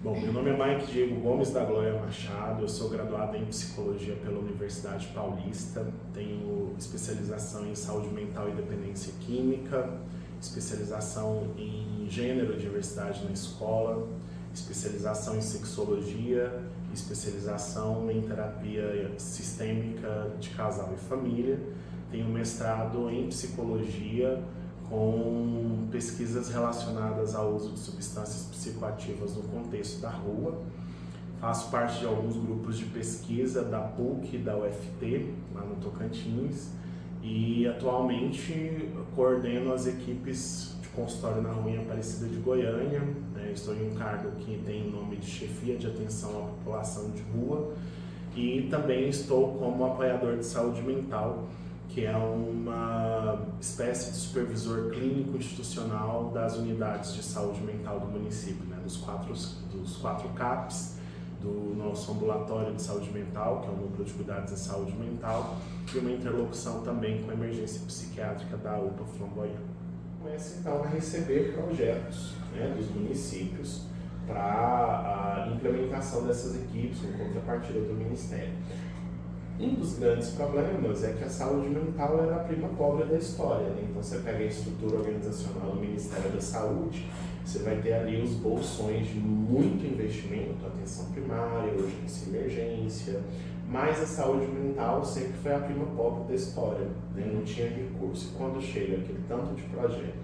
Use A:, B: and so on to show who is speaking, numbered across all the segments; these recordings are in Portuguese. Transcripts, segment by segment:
A: Bom, meu nome é Mike Diego Gomes da Glória Machado, eu sou graduado em Psicologia pela Universidade Paulista, tenho especialização em Saúde Mental e Dependência Química, especialização em Gênero e Diversidade na Escola, especialização em Sexologia, especialização em Terapia Sistêmica de Casal e Família, tenho mestrado em Psicologia com pesquisas relacionadas ao uso de substâncias psicoativas no contexto da rua. Faço parte de alguns grupos de pesquisa da PUC e da UFT, lá no Tocantins, e atualmente coordeno as equipes de consultório na rua em Aparecida de Goiânia. Estou em um cargo que tem o nome de Chefia de Atenção à População de Rua e também estou como apoiador de saúde mental, que é uma espécie de supervisor clínico institucional das unidades de saúde mental do município, dos quatro CAPs, do nosso ambulatório de saúde mental, que é o Núcleo de Cuidados em Saúde Mental, e uma interlocução também com a emergência psiquiátrica da UPA Flamboyant. Começa então a receber projetos dos municípios para a implementação dessas equipes com contrapartida do Ministério. Um dos grandes problemas é que a saúde mental era a prima pobre da história, Então você pega a estrutura organizacional do Ministério da Saúde, você vai ter ali os bolsões de muito investimento, atenção primária, urgência e emergência, mas a saúde mental sempre foi a prima pobre da história, Não tinha recurso. E quando chega aquele tanto de projeto,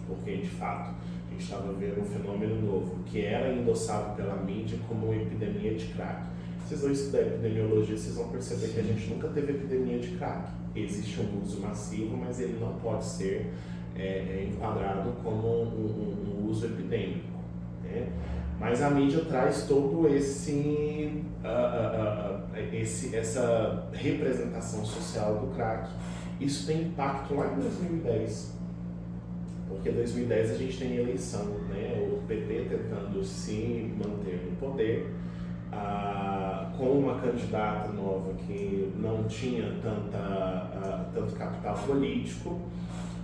A: porque de fato a gente estava vendo um fenômeno novo, que era endossado pela mídia como uma epidemia de crack. Vocês vão estudar epidemiologia, vocês vão perceber que a gente nunca teve epidemia de crack. Existe um uso massivo, mas ele não pode ser enquadrado como um uso epidêmico. Mas a mídia traz todo essa representação social do crack. Isso tem impacto lá em 2010, porque em 2010 a gente tem eleição, o PT tentando se manter no poder, com uma candidata nova que não tinha tanto capital político,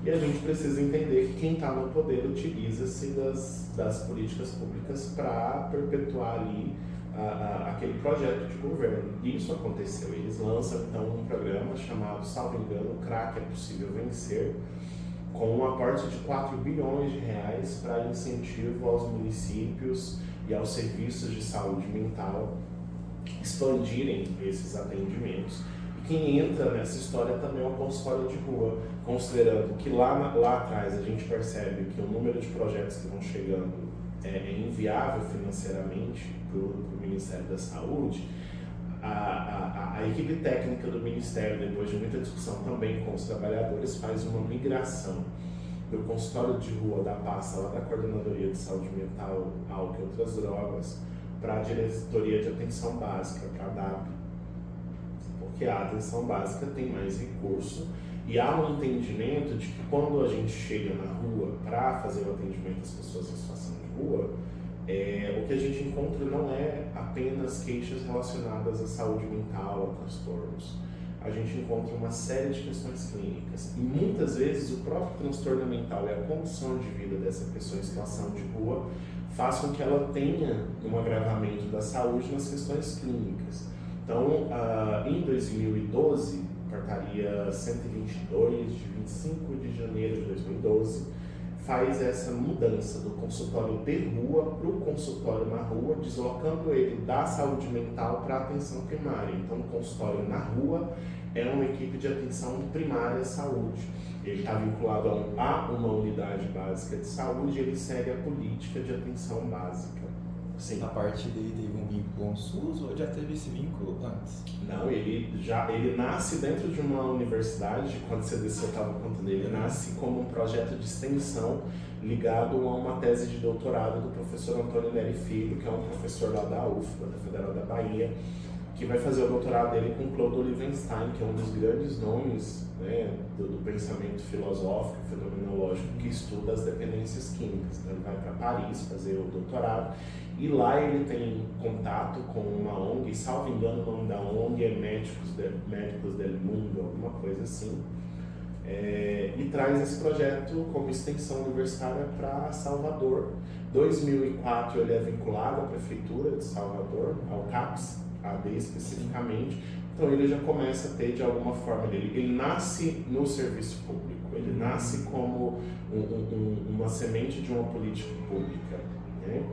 A: e a gente precisa entender que quem está no poder utiliza-se das políticas públicas para perpetuar ali aquele projeto de governo. E isso aconteceu. Eles lançam então um programa chamado, salvo engano, Crack é Possível Vencer, com um aporte de 4 bilhões de reais para incentivo aos municípios e aos serviços de saúde mental expandirem esses atendimentos. E quem entra nessa história também é o consultório de rua, considerando que lá atrás a gente percebe que o número de projetos que vão chegando é inviável financeiramente para o Ministério da Saúde. A equipe técnica do Ministério, depois de muita discussão também com os trabalhadores, faz uma migração do consultório de rua da pasta lá da Coordenadoria de Saúde Mental, Álcool e Outras Drogas, para a Diretoria de Atenção Básica, para a DAP, porque a atenção básica tem mais recurso e há um entendimento de que quando a gente chega na rua para fazer o atendimento às pessoas em situação de rua, o que a gente encontra não é apenas queixas relacionadas à saúde mental, a transtornos. A gente encontra uma série de questões clínicas e muitas vezes o próprio transtorno mental e a condição de vida dessa pessoa em situação de rua faz com que ela tenha um agravamento da saúde nas questões clínicas. Então, em 2012, portaria 122, de 25 de janeiro de 2012, faz essa mudança do consultório de rua para o consultório na rua, deslocando ele da saúde mental para a atenção primária. Então, o consultório na rua é uma equipe de atenção primária à saúde. Ele está vinculado a uma unidade básica de saúde e ele segue a política de atenção básica.
B: Sim. A partir daí teve um vínculo com o SUS ou já teve esse vínculo antes?
A: Não, ele nasce dentro de uma universidade. Quando você estava contando, ele nasce como um projeto de extensão ligado a uma tese de doutorado do professor Antônio Neri Filho, que é um professor lá da UFBA, da Federal da Bahia, que vai fazer o doutorado dele com Claude Olivenstein, que é um dos grandes nomes do pensamento filosófico e fenomenológico que estuda as dependências químicas. Então ele vai para Paris fazer o doutorado e lá ele tem contato com uma ONG, salvo engano o nome da ONG é Médicos del Mundo, alguma coisa assim. e traz esse projeto como extensão universitária para Salvador. 2004 ele é vinculado à Prefeitura de Salvador, ao CAPES, AD especificamente, então ele já começa a ter de alguma forma, ele nasce no serviço público, ele nasce como uma semente de uma política pública, né?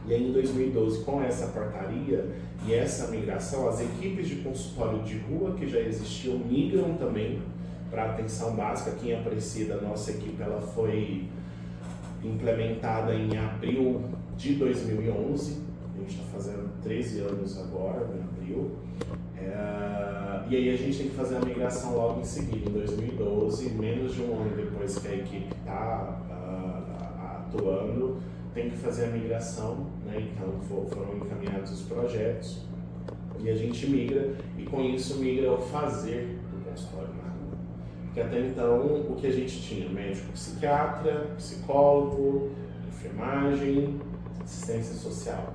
A: E aí em 2012, com essa portaria e essa migração, as equipes de consultório de rua que já existiam migram também para a atenção básica. Aqui em Aparecida, a nossa equipe ela foi implementada em abril de 2011, a gente está fazendo 13 anos agora, em abril, e aí a gente tem que fazer a migração logo em seguida, em 2012, menos de um ano depois que a equipe está atuando, tem que fazer a migração, né? Então foram encaminhados os projetos e a gente migra, e com isso migra o fazer do consultório na rua. Porque até então o que a gente tinha? Médico psiquiatra, psicólogo, enfermagem, assistência social.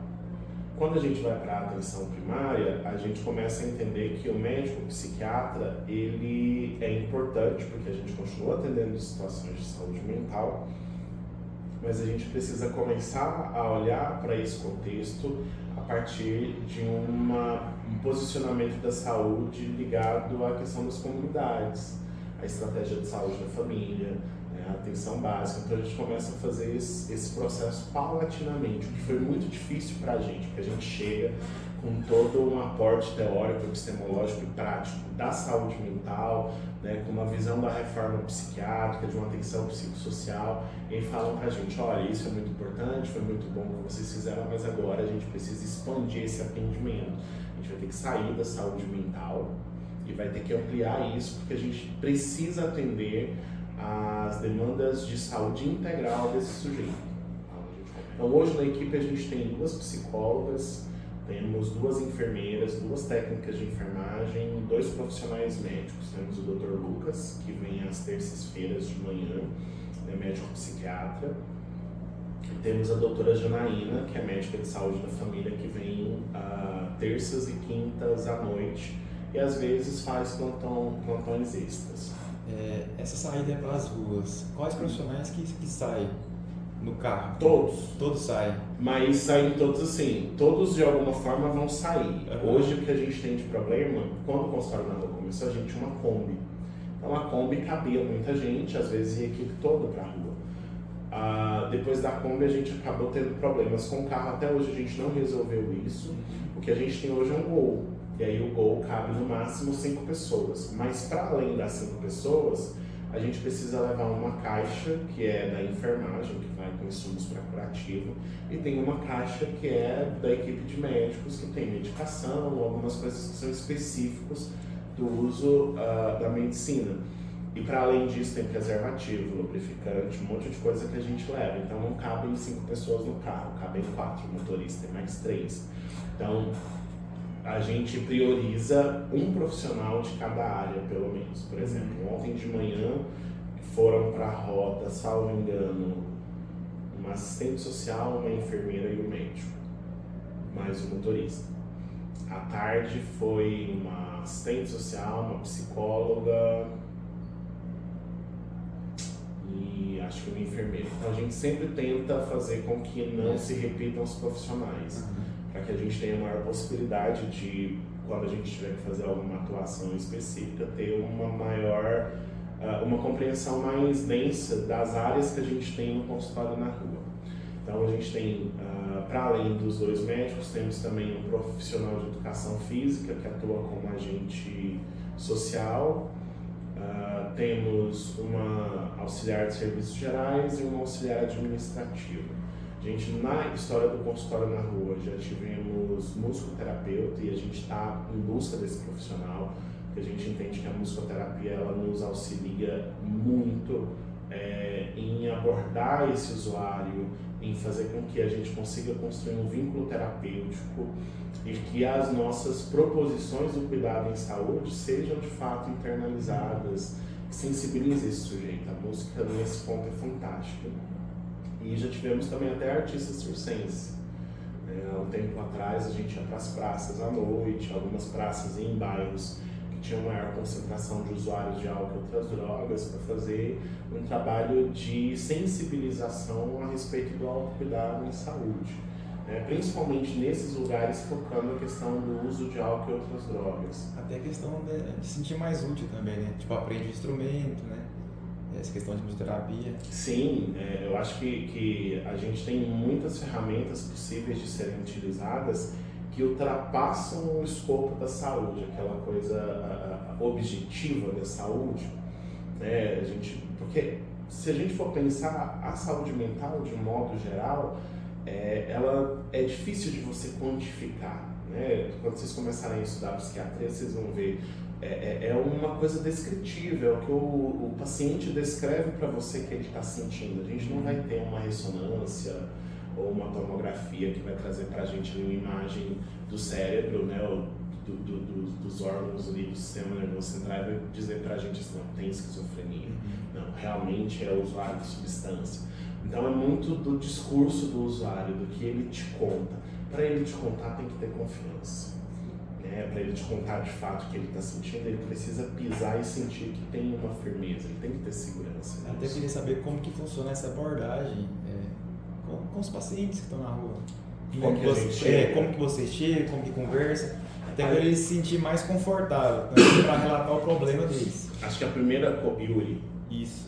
A: Quando a gente vai para a atenção primária, a gente começa a entender que o médico psiquiatra ele é importante, porque a gente continua atendendo situações de saúde mental, mas a gente precisa começar a olhar para esse contexto a partir de um posicionamento da saúde ligado à questão das comunidades, a estratégia de saúde da família, né, a atenção básica. Então a gente começa a fazer esse processo paulatinamente, o que foi muito difícil para a gente, porque a gente chega com todo um aporte teórico, epistemológico e prático da saúde mental, né, com uma visão da reforma psiquiátrica, de uma atenção psicossocial, e aí falam pra gente, olha, isso é muito importante, foi muito bom que vocês fizeram, mas agora a gente precisa expandir esse atendimento. A gente vai ter que sair da saúde mental e vai ter que ampliar isso, porque a gente precisa atender as demandas de saúde integral desse sujeito. Então hoje na equipe a gente tem 2 psicólogas, temos 2 enfermeiras, 2 técnicas de enfermagem, 2 profissionais médicos. Temos o Dr. Lucas, que vem às terças-feiras de manhã, é médico psiquiatra. E temos a doutora Janaína, que é médica de saúde da família, que vem terças e quintas à noite e às vezes faz plantões extras.
B: Essa saída é para as ruas. Quais profissionais que saem no carro? Todos saem.
A: Mas saem todos assim, todos de alguma forma vão sair.
B: Uhum.
A: Hoje o que a gente tem de problema, quando o consultório na rua começou, a gente tinha uma Kombi. Então a Kombi cabia muita gente, às vezes ia a equipe toda para a rua. Depois da Kombi a gente acabou tendo problemas com o carro, até hoje a gente não resolveu isso. O que a gente tem hoje é um Gol, e aí o Gol cabe no máximo 5 pessoas. Mas para além das 5 pessoas, a gente precisa levar uma caixa que é da enfermagem, que vai com insumos para curativo, e tem uma caixa que é da equipe de médicos, que tem medicação, algumas coisas que são específicos do uso da medicina. E para além disso tem preservativo, lubrificante, um monte de coisa que a gente leva. Então não cabem 5 pessoas no carro, cabem 4, o motorista tem mais 3. Então a gente prioriza um profissional de cada área, pelo menos. Por exemplo, ontem de manhã foram para a rota, salvo engano, uma assistente social, uma enfermeira e um médico, mais o motorista. À tarde foi uma assistente social, uma psicóloga e acho que uma enfermeira. Então a gente sempre tenta fazer com que não se repitam os profissionais, para que a gente tenha a maior possibilidade de, quando a gente tiver que fazer alguma atuação específica, ter uma compreensão mais densa das áreas que a gente tem no consultório na rua. Então a gente tem, para além dos 2 médicos, temos também um profissional de educação física que atua como agente social, temos uma auxiliar de serviços gerais e uma auxiliar administrativa. Gente, na história do consultório na rua já tivemos musicoterapeuta e a gente está em busca desse profissional, porque a gente entende que a musicoterapia ela nos auxilia muito em abordar esse usuário, em fazer com que a gente consiga construir um vínculo terapêutico e que as nossas proposições do cuidado em saúde sejam de fato internalizadas, que sensibilizem esse sujeito. A música nesse ponto é fantástica. E já tivemos também até artistas circenses. Há um tempo atrás a gente ia para as praças à noite, algumas praças em bairros que que tinha maior concentração de usuários de álcool e outras drogas, para fazer um trabalho de sensibilização a respeito do autocuidado em saúde, né? Principalmente nesses lugares focando a questão do uso de álcool e outras drogas.
B: Até a questão de se sentir mais útil também, né? Tipo, aprende o instrumento, né? Essa questão de musicoterapia.
A: Sim, eu acho que a gente tem muitas ferramentas possíveis de serem utilizadas que ultrapassam o escopo da saúde, aquela coisa objetiva da saúde, né? Porque se a gente for pensar a saúde mental de um modo geral, ela é difícil de você quantificar, né? Quando vocês começarem a estudar psiquiatria, vocês vão ver, é uma coisa descritível, é o que o paciente descreve para você que ele está sentindo. A gente não vai ter uma ressonância ou uma tomografia que vai trazer para a gente uma imagem do cérebro, né, ou dos órgãos ali do sistema nervoso central, e vai dizer para a gente assim, não, tem esquizofrenia. Não, realmente é o usuário de substância. Então é muito do discurso do usuário, do que ele te conta. Para ele te contar tem que ter confiança, né? Para ele te contar de fato o que ele está sentindo, ele precisa pisar e sentir que tem uma firmeza, ele tem que ter segurança.
B: Até queria saber como que funciona essa abordagem com os pacientes que estão na rua. Como que você chega, como que conversa, até para ele se sentir mais confortável, para relatar o problema deles.
A: Acho que a primeira, Yuri,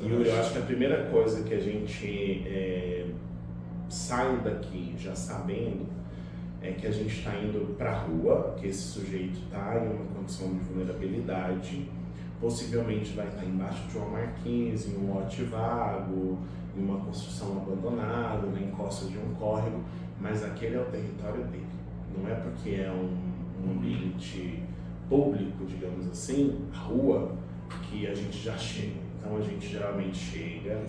A: eu acho que a primeira coisa que a gente sai daqui já sabendo é que a gente está indo para a rua, que esse sujeito está em uma condição de vulnerabilidade, possivelmente vai estar embaixo de uma marquise, em um lote vago, em uma construção abandonada, na encosta de um córrego, mas aquele é o território dele. Não é porque é um ambiente público, digamos assim, a rua, que a gente já chega. Então a gente geralmente chega,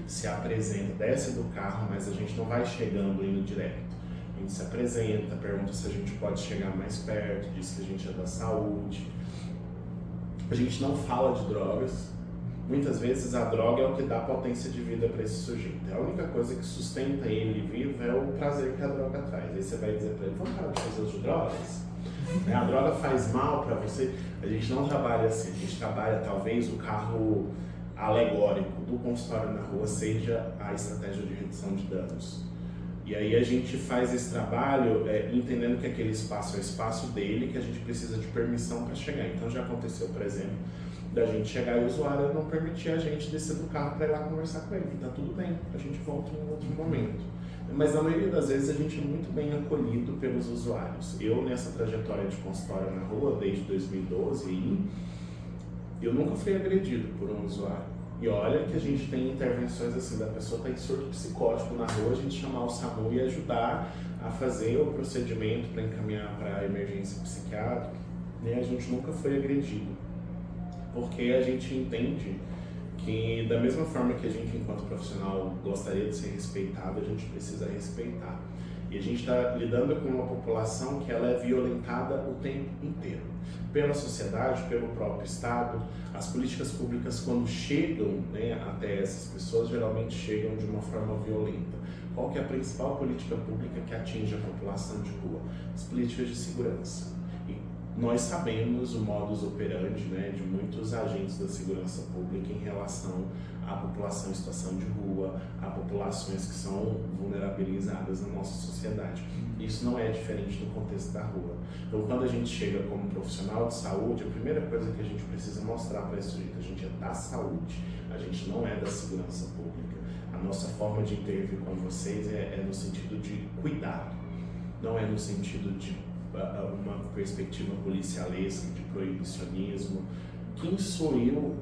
A: se apresenta, desce do carro, mas a gente não vai chegando indo direto. A gente se apresenta, pergunta se a gente pode chegar mais perto, diz que a gente é da saúde. A gente não fala de drogas. Muitas vezes a droga é o que dá potência de vida para esse sujeito. A única coisa que sustenta ele vivo é o prazer que a droga traz. Aí você vai dizer para ele, vamos parar de fazer uso de drogas? A droga faz mal para você? A gente não trabalha assim. A gente trabalha, talvez, o carro alegórico do consultório na rua seja a estratégia de redução de danos. E aí a gente faz esse trabalho entendendo que aquele espaço é o espaço dele, que a gente precisa de permissão para chegar. Então já aconteceu, por exemplo, da gente chegar e o usuário não permitir a gente descer do carro para ir lá conversar com ele. Tá tudo bem, a gente volta em outro momento. Mas na maioria das vezes a gente é muito bem acolhido pelos usuários. Eu, nessa trajetória de consultório na rua, desde 2012, eu nunca fui agredido por um usuário. E olha que a gente tem intervenções assim, da pessoa estar em surto psicótico na rua, a gente chamar o SAMU e ajudar a fazer o procedimento para encaminhar para a emergência psiquiátrica, né? A gente nunca foi agredido, porque a gente entende que da mesma forma que a gente, enquanto profissional, gostaria de ser respeitado, a gente precisa respeitar. E a gente está lidando com uma população que ela é violentada o tempo inteiro. Pela sociedade, pelo próprio Estado, as políticas públicas, quando chegam, né, até essas pessoas, geralmente chegam de uma forma violenta. Qual que é a principal política pública que atinge a população de rua? As políticas de segurança. E nós sabemos o modus operandi, né, de muitos agentes da segurança pública em relação à população em situação de rua, a populações que são vulnerabilizadas na nossa sociedade. Isso não é diferente no contexto da rua. Então, quando a gente chega como profissional de saúde, a primeira coisa que a gente precisa mostrar para esse sujeito, a gente é da saúde, a gente não é da segurança pública. A nossa forma de intervir com vocês é no sentido de cuidado, não é no sentido de uma perspectiva policialesca, de proibicionismo. Quem sou eu,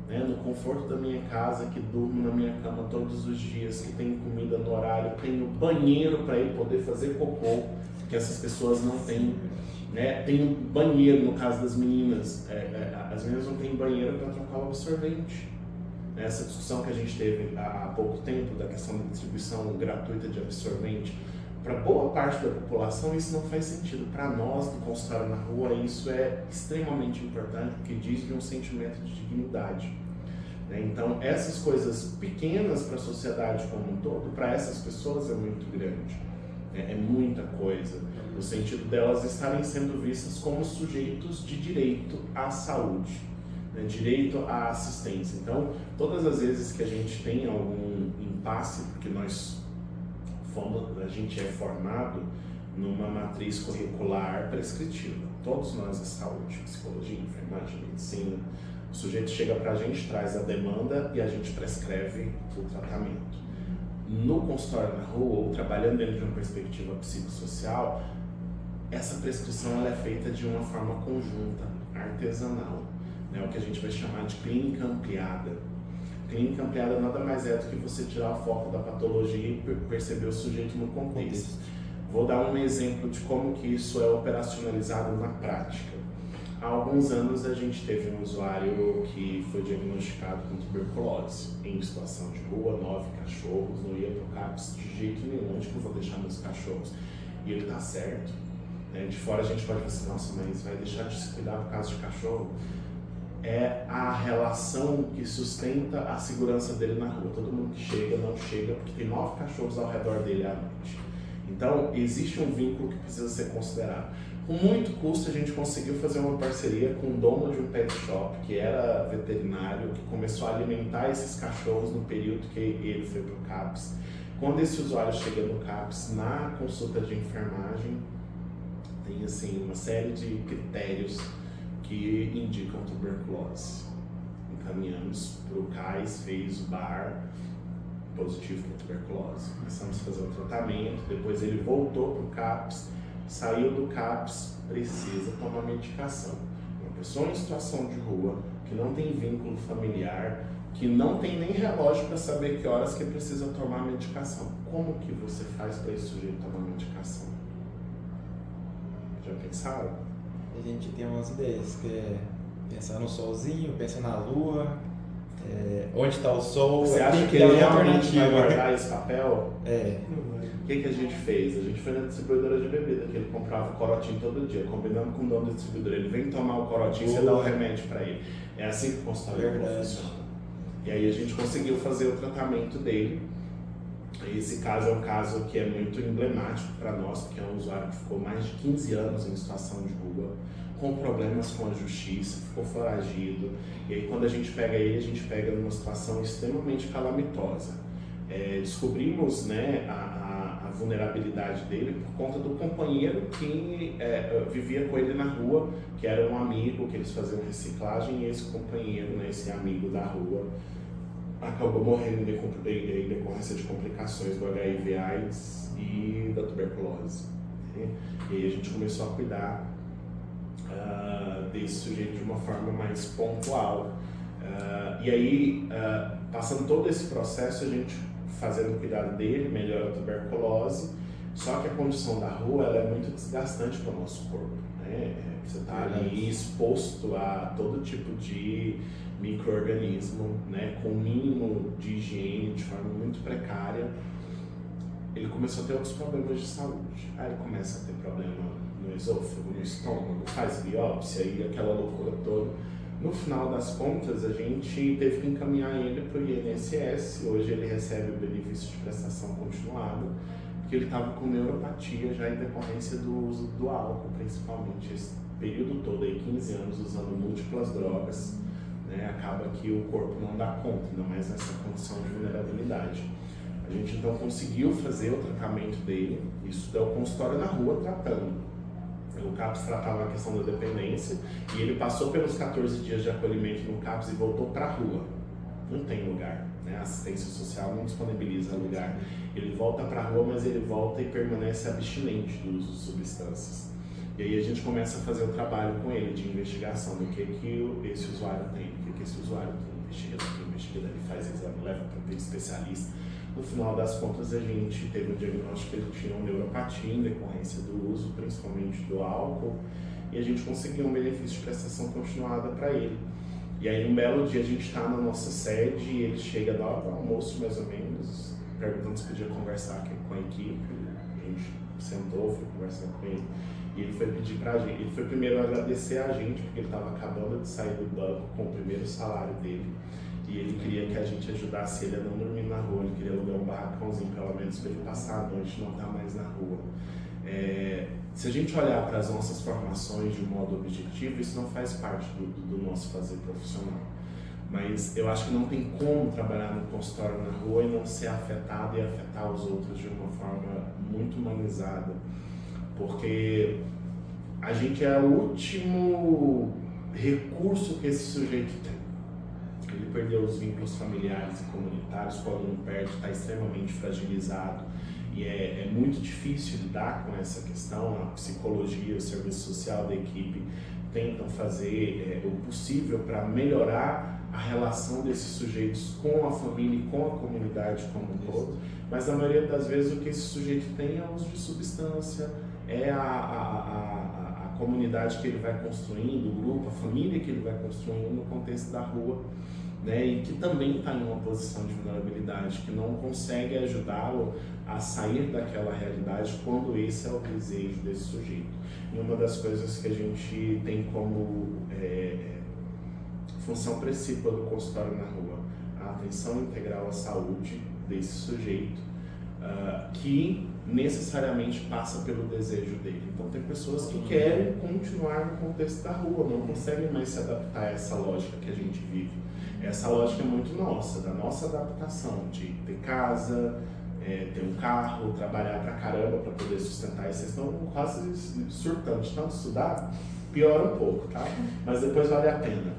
A: né, no conforto da minha casa, que durmo na minha cama todos os dias, que tenho comida no horário, tenho banheiro para ele poder fazer cocô, que essas pessoas não têm, né? Tenho banheiro, no caso das meninas, as meninas não têm banheiro para trocar o absorvente. Essa discussão que a gente teve há pouco tempo da questão da distribuição gratuita de absorvente, para boa parte da população isso não faz sentido. Para nós do consultório na rua isso é extremamente importante, porque diz de um sentimento de dignidade, né? Então essas coisas pequenas para a sociedade como um todo, para essas pessoas é muito grande, É muita coisa, no sentido delas estarem sendo vistas como sujeitos de direito à saúde, né? Direito à assistência. Então, todas as vezes que a gente tem algum impasse, porque a gente é formado numa matriz curricular prescritiva, todos nós de saúde, psicologia, enfermagem, medicina, o sujeito chega para a gente, traz a demanda e a gente prescreve o tratamento. No consultório na rua, ou trabalhando dentro de uma perspectiva psicossocial, essa prescrição ela é feita de uma forma conjunta, artesanal, né? O que a gente vai chamar de clínica ampliada. Clínica ampliada nada mais é do que você tirar o foco da patologia e perceber o sujeito no contexto. Vou dar um exemplo de como que isso é operacionalizado na prática. Há alguns anos a gente teve um usuário que foi diagnosticado com tuberculose, em situação de rua, 9 cachorros, não ia para o CAPS de jeito nenhum, onde que eu vou deixar meus cachorros? E ele tá certo. De fora a gente pode pensar assim, nossa, mas vai deixar de se cuidar por causa de cachorro? É a relação que sustenta a segurança dele na rua. Todo mundo que chega, não chega, porque tem 9 cachorros ao redor dele à noite. Então, existe um vínculo que precisa ser considerado. Com muito custo, a gente conseguiu fazer uma parceria com o dono de um pet shop, que era veterinário, que começou a alimentar esses cachorros no período que ele foi para o CAPS. Quando esse usuário chega no CAPS, na consulta de enfermagem, tem assim, uma série de critérios que indicam tuberculose. Encaminhamos para o CAIS, fez o bar positivo para tuberculose. Começamos a fazer o tratamento, depois ele voltou para o CAPS, saiu do CAPS, precisa tomar medicação. Uma pessoa em situação de rua, que não tem vínculo familiar, que não tem nem relógio para saber que horas que precisa tomar medicação. Como que você faz para esse sujeito tomar medicação? Já pensaram?
B: A gente tem umas ideias, que é pensar no solzinho, pensar na lua, onde está o sol.
A: Você acha que ele realmente vai guardar esse papel? O que a gente fez? A gente foi na distribuidora de bebida, que ele comprava corotinho todo dia, combinando com o dono da distribuidora. Ele vem tomar o corotinho e você dá o remédio para ele. É assim que o consultório funciona. E aí a gente conseguiu fazer o tratamento dele. Esse caso é um caso que é muito emblemático para nós, porque é um usuário que ficou mais de 15 anos em situação de rua, com problemas com a justiça, ficou foragido. E aí quando a gente pega ele, a gente pega numa situação extremamente calamitosa. Descobrimos, né, a vulnerabilidade dele por conta do companheiro que vivia com ele na rua, que era um amigo, que eles faziam reciclagem, e esse companheiro, né, esse amigo da rua, acabou morrendo em decorrência de complicações do HIV/AIDS e da tuberculose. Né? E aí a gente começou a cuidar desse sujeito de uma forma mais pontual. E aí, passando todo esse processo, a gente fazendo o cuidado dele, melhora a tuberculose, só que a condição da rua ela é muito desgastante para o nosso corpo. Né? Você está ali exposto a todo tipo de micro-organismo, né, com o mínimo de higiene, de forma muito precária. Ele começou a ter outros problemas de saúde. Aí ele começa a ter problema no esôfago, no estômago, faz biópsia e aquela loucura toda. No final das contas, a gente teve que encaminhar ele para o INSS. Hoje ele recebe o benefício de prestação continuada, porque ele estava com neuropatia já em decorrência do uso do álcool, principalmente esse período todo, aí 15 anos usando múltiplas drogas. Né, acaba que o corpo não dá conta, ainda mais nessa condição de vulnerabilidade. A gente então conseguiu fazer o tratamento dele, isso é o consultório na rua tratando. O CAPS tratava a questão da dependência e ele passou pelos 14 dias de acolhimento no CAPS e voltou para a rua. Não tem lugar, né? A assistência social não disponibiliza lugar. Ele volta para a rua, mas ele volta e permanece abstinente do uso de substâncias. E aí a gente começa a fazer o trabalho com ele de investigação do que esse usuário tem, do que esse usuário tem, investiga, ele faz exame, leva para um especialista. No final das contas, a gente teve um diagnóstico que ele tinha uma neuropatia em decorrência do uso, principalmente do álcool, e a gente conseguiu um benefício de prestação continuada para ele. E aí, um belo dia, a gente está na nossa sede e ele chega da hora do almoço, mais ou menos, perguntando se podia conversar aqui com a equipe. A gente sentou, foi conversar com ele. E ele foi pedir pra gente, ele foi primeiro agradecer a gente, porque ele estava acabando de sair do banco com o primeiro salário dele. E ele queria que a gente ajudasse ele a não dormir na rua, ele queria alugar um barracãozinho pelo menos para ele passar a noite e não estar mais na rua. Se a gente olhar para as nossas formações de um modo objetivo, isso não faz parte do nosso fazer profissional. Mas eu acho que não tem como trabalhar no consultório na rua e não ser afetado e afetar os outros de uma forma muito humanizada. Porque a gente é o último recurso que esse sujeito tem. Ele perdeu os vínculos familiares e comunitários, quando não perde, está extremamente fragilizado. E é muito difícil lidar com essa questão. A psicologia, o serviço social da equipe tentam fazer o possível para melhorar a relação desses sujeitos com a família e com a comunidade como um todo, mas na maioria das vezes o que esse sujeito tem é o uso de substância, é a comunidade que ele vai construindo, o grupo, a família que ele vai construindo no contexto da rua, né, e que também está em uma posição de vulnerabilidade, que não consegue ajudá-lo a sair daquela realidade quando esse é o desejo desse sujeito. E uma das coisas que a gente tem como função principal do consultório na rua, a atenção integral à saúde desse sujeito, que necessariamente passa pelo desejo dele. Então tem pessoas que querem continuar no contexto da rua, não conseguem mais se adaptar a essa lógica que a gente vive. Essa lógica é muito nossa, da nossa adaptação, de ter casa, ter um carro, trabalhar pra caramba para poder sustentar. E vocês estão quase surtando de tanto estudar, piora um pouco, tá? Mas depois vale a pena.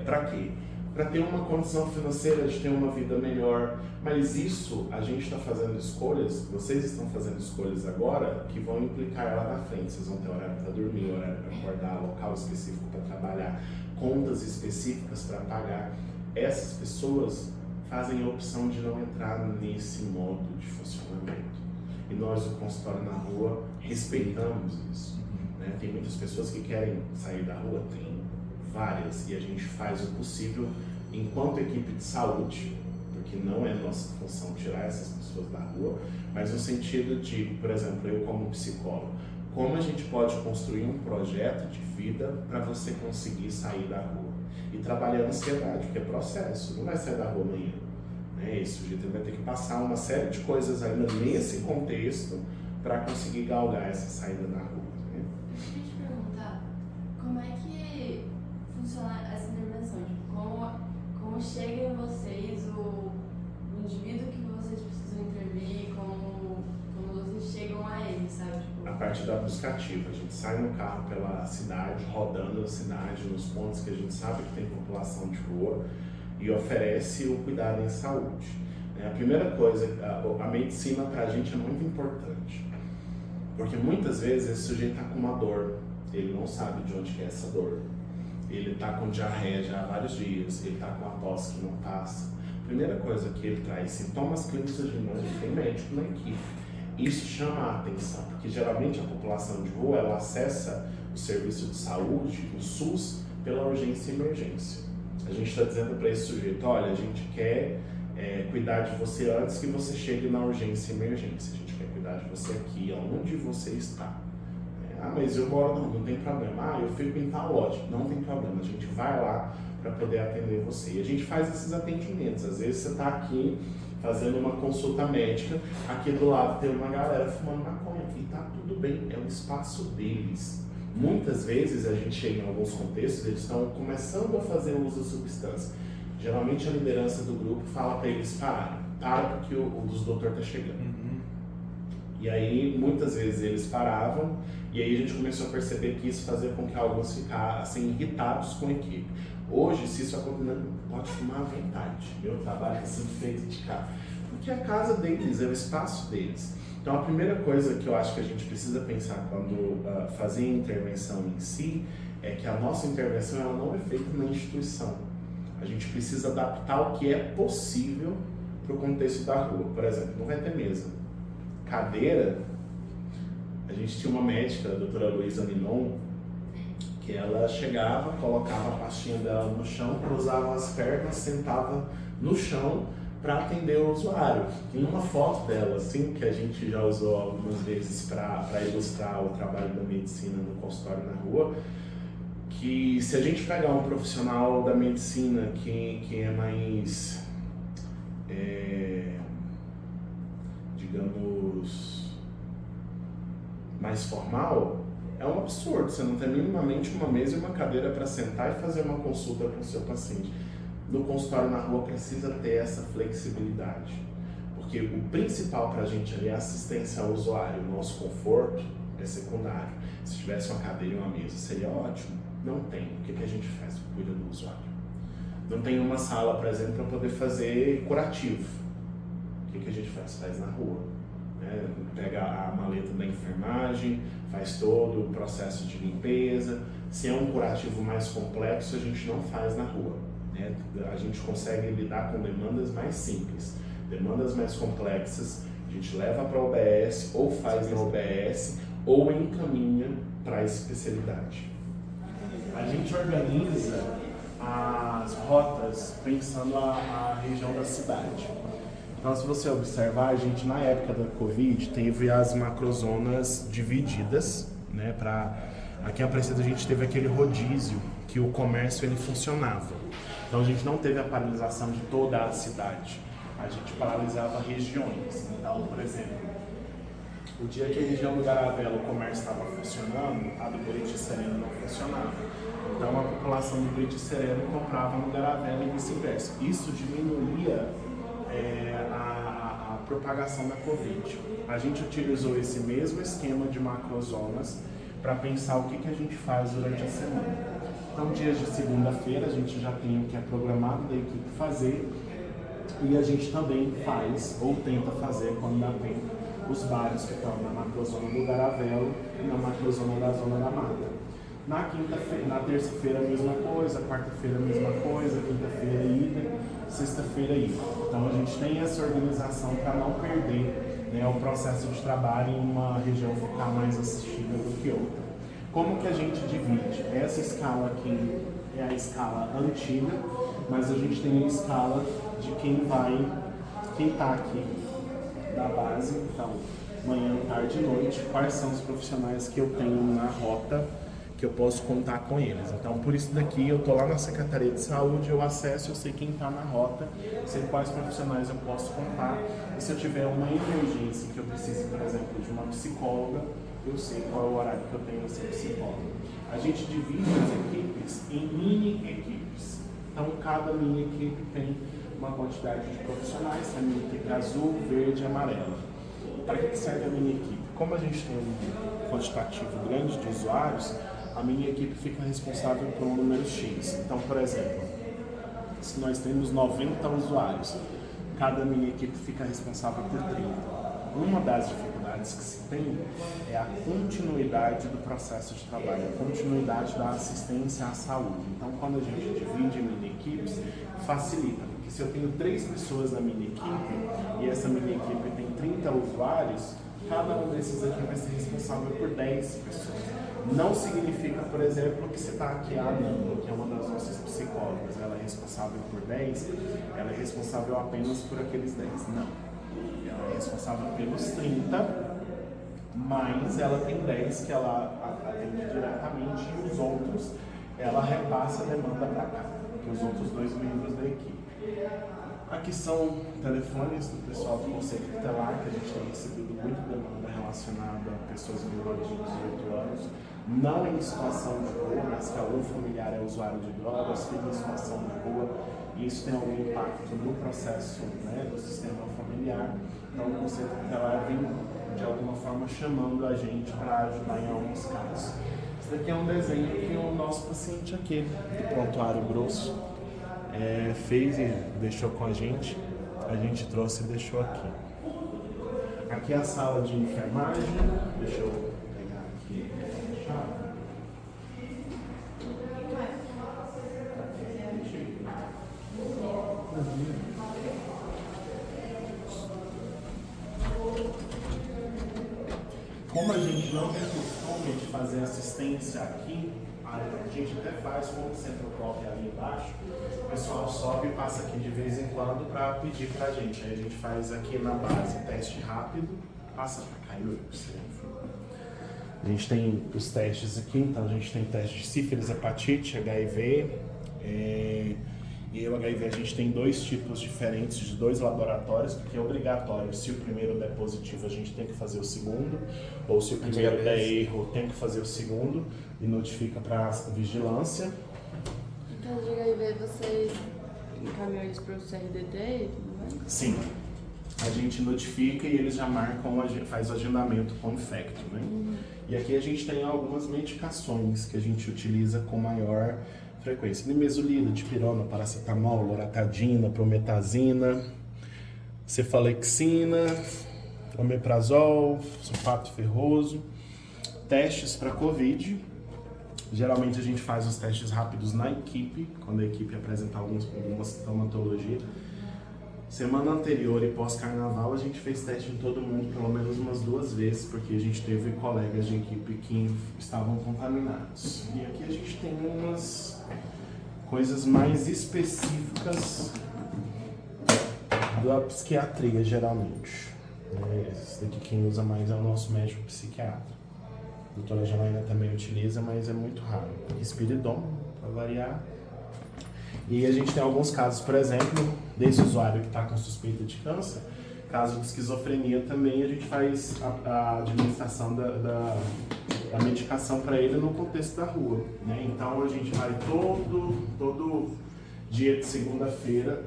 A: Para quê? Para ter uma condição financeira de ter uma vida melhor. Mas isso, a gente está fazendo escolhas, vocês estão fazendo escolhas agora que vão implicar lá na frente. Vocês vão ter horário para dormir, horário para acordar, local específico para trabalhar, contas específicas para pagar. Essas pessoas fazem a opção de não entrar nesse modo de funcionamento. E nós, o consultório na rua, respeitamos isso. Né? Tem muitas pessoas que querem sair da rua, tem várias, e a gente faz o possível enquanto equipe de saúde, porque não é nossa função tirar essas pessoas da rua, mas no sentido de, por exemplo, eu como psicólogo, como a gente pode construir um projeto de vida para você conseguir sair da rua e trabalhar a ansiedade, porque é processo, não vai sair da rua amanhã, né? Esse sujeito vai ter que passar uma série de coisas ainda nesse contexto para conseguir galgar essa saída da rua. Né?
C: Eu queria te perguntar, como é que funciona essa intervenção? Tipo, como chega em vocês o indivíduo que vocês precisam intervir, como vocês chegam a ele, sabe? Tipo...
A: A parte da busca ativa, a gente sai no carro pela cidade, rodando a cidade, nos pontos que a gente sabe que tem população de rua e oferece o cuidado em saúde. A primeira coisa, a medicina para a gente é muito importante, porque muitas vezes esse sujeito está com uma dor, ele não sabe de onde é essa dor. Ele está com diarreia já há vários dias, ele está com uma tosse que não passa. Primeira coisa que ele traz, sintomas clínicos de mãe, tem médico na equipe. Isso chama a atenção, porque geralmente a população de rua, ela acessa o serviço de saúde, o SUS, pela urgência e emergência. A gente está dizendo para esse sujeito, olha, a gente quer cuidar de você antes que você chegue na urgência e emergência. A gente quer cuidar de você aqui, onde você está. Mas eu moro, não tem problema. Eu fico em tal lote, não tem problema. A gente vai lá para poder atender você. E a gente faz esses atendimentos. Às vezes você está aqui fazendo uma consulta médica, aqui do lado tem uma galera fumando maconha. E tá tudo bem, é o espaço deles. Muitas vezes a gente chega em alguns contextos, eles estão começando a fazer uso da substância. Geralmente a liderança do grupo fala para eles para porque o doutor está chegando. E aí, muitas vezes eles paravam, e aí a gente começou a perceber que isso fazia com que alguns ficassem irritados com a equipe. Hoje, se isso acontecer, pode fumar à vontade. Meu trabalho está sendo feito de cá. Porque é a casa deles, é o espaço deles. Então, a primeira coisa que eu acho que a gente precisa pensar quando fazer a intervenção em si, é que a nossa intervenção ela não é feita na instituição. A gente precisa adaptar o que é possível para o contexto da rua. Por exemplo, não vai ter mesa. Cadeira, a gente tinha uma médica, a doutora Luísa Minon, que ela chegava, colocava a pastinha dela no chão, cruzava as pernas, sentava no chão para atender o usuário. Tem uma foto dela, assim, que a gente já usou algumas vezes para ilustrar o trabalho da medicina no consultório na rua, que se a gente pegar um profissional da medicina que é mais, digamos, mais formal, é um absurdo. Você não tem minimamente uma mesa e uma cadeira para sentar e fazer uma consulta com o seu paciente. No consultório na rua precisa ter essa flexibilidade, porque o principal para a gente ali é a assistência ao usuário, o nosso conforto é secundário. Se tivesse uma cadeira e uma mesa seria ótimo. Não tem. O que a gente faz? Cuida do usuário. Não tem uma sala, por exemplo, para poder fazer curativo. O que a gente faz? Faz na rua. Né? Pega a maleta da enfermagem, faz todo o processo de limpeza. Se é um curativo mais complexo, a gente não faz na rua. Né? A gente consegue lidar com demandas mais simples. Demandas mais complexas, a gente leva para a OBS, ou faz na OBS, ou encaminha para a especialidade. A gente organiza as rotas pensando a região da cidade. Então, se você observar, a gente na época da Covid teve as macrozonas divididas, né? Aqui em Aparecida a gente teve aquele rodízio que o comércio ele funcionava. Então a gente não teve a paralisação de toda a cidade. A gente paralisava regiões. Então, por exemplo, o dia que a região do Garavela o comércio estava funcionando, a do Buriti Sereno não funcionava. Então a população do Buriti Sereno comprava no Garavela e vice-versa. Isso diminuía a propagação da Covid. A gente utilizou esse mesmo esquema de macrozonas para pensar o que a gente faz durante a semana. Então, dias de segunda-feira a gente já tem o que é programado da equipe fazer, e a gente também faz, ou tenta fazer quando dá tempo, os bairros que estão na macrozona do Garavelo e na macrozona da Zona da Mata. Na terça-feira a mesma coisa, quarta-feira a mesma coisa, quinta-feira idem, sexta-feira idem. Então a gente tem essa organização para não perder, né, o processo de trabalho em uma região ficar mais assistida do que outra. Como que a gente divide? Essa escala aqui é a escala antiga, mas a gente tem a escala de quem está aqui da base. Então, manhã, tarde e noite, quais são os profissionais que eu tenho na rota, que eu posso contar com eles. Então, por isso daqui, eu estou lá na Secretaria de Saúde, eu acesso, eu sei quem está na rota, sei quais profissionais eu posso contar, e se eu tiver uma emergência que eu precise, por exemplo, de uma psicóloga, eu sei qual é o horário que eu tenho essa psicóloga. A gente divide as equipes em mini-equipes. Então, cada mini-equipe tem uma quantidade de profissionais, a mini-equipe azul, verde e amarela. Para que serve a mini-equipe? Como a gente tem um quantitativo grande de usuários, a mini-equipe fica responsável por um número X. Então, por exemplo, se nós temos 90 usuários, cada mini-equipe fica responsável por 30. Uma das dificuldades que se tem é a continuidade do processo de trabalho, a continuidade da assistência à saúde. Então, quando a gente divide em mini-equipes, facilita, porque se eu tenho 3 pessoas na mini-equipe e essa mini-equipe tem 30 usuários, cada um desses aqui vai ser responsável por 10 pessoas. Não significa, por exemplo, que você está aqui a Nanda, que é uma das nossas psicólogas, ela é responsável por 10, ela é responsável apenas por aqueles 10. Não. Ela é responsável pelos 30, mas ela tem 10 que ela atende diretamente e os outros ela repassa a demanda para cá, que os outros 2 membros da equipe. Aqui são telefones do pessoal do Conselho Tutelar, que a gente tem recebido muita demanda relacionada a pessoas menores de 18 anos, não em situação de rua, mas que algum familiar é usuário de drogas, fica em situação de rua, e isso tem algum impacto no processo, né, do sistema familiar. Então, o Conselho Tutelar vem, de alguma forma, chamando a gente para ajudar em alguns casos. Esse daqui é um desenho que o nosso paciente aqui, do prontuário grosso, fez e deixou com a gente trouxe e deixou aqui. Aqui é a sala de enfermagem, deixa eu pegar aqui a chave. Como a gente não tem costume de fazer assistência aqui, a gente até faz como centro-cop ali embaixo, o pessoal sobe e passa aqui de vez em quando para pedir pra gente. Aí a gente faz aqui na base teste rápido, passa pra cá e A gente tem os testes aqui, então a gente tem teste de sífilis, hepatite, HIV. E o HIV a gente tem 2 tipos diferentes de 2 laboratórios, porque é obrigatório, se o primeiro der positivo a gente tem que fazer o segundo, ou se o primeiro der erro tem que fazer o segundo e notifica para a vigilância.
C: Então de HIV vocês encaminham eles para o CRDT e tudo mais?
A: Sim, a gente notifica e eles já marcam, faz o agendamento com o infecto, né? E aqui a gente tem algumas medicações que a gente utiliza com maior frequência. Nimesulida, dipirona, paracetamol, loratadina, prometazina, cefalexina, omeprazol, sulfato ferroso. Testes para Covid. Geralmente a gente faz os testes rápidos na equipe, quando a equipe apresentar alguma sintomatologia. Semana anterior e pós-carnaval a gente fez teste em todo mundo pelo menos umas 2 vezes, porque a gente teve colegas de equipe que estavam contaminados. E aqui a gente tem umas coisas mais específicas da psiquiatria, geralmente. Esse daqui quem usa mais é o nosso médico psiquiatra. A doutora Janaína também utiliza, mas é muito raro. Risperidon, para variar. E a gente tem alguns casos, por exemplo, desse usuário que está com suspeita de câncer, caso de esquizofrenia também, a gente faz a administração da medicação para ele no contexto da rua, né? Então a gente vai todo dia de segunda-feira,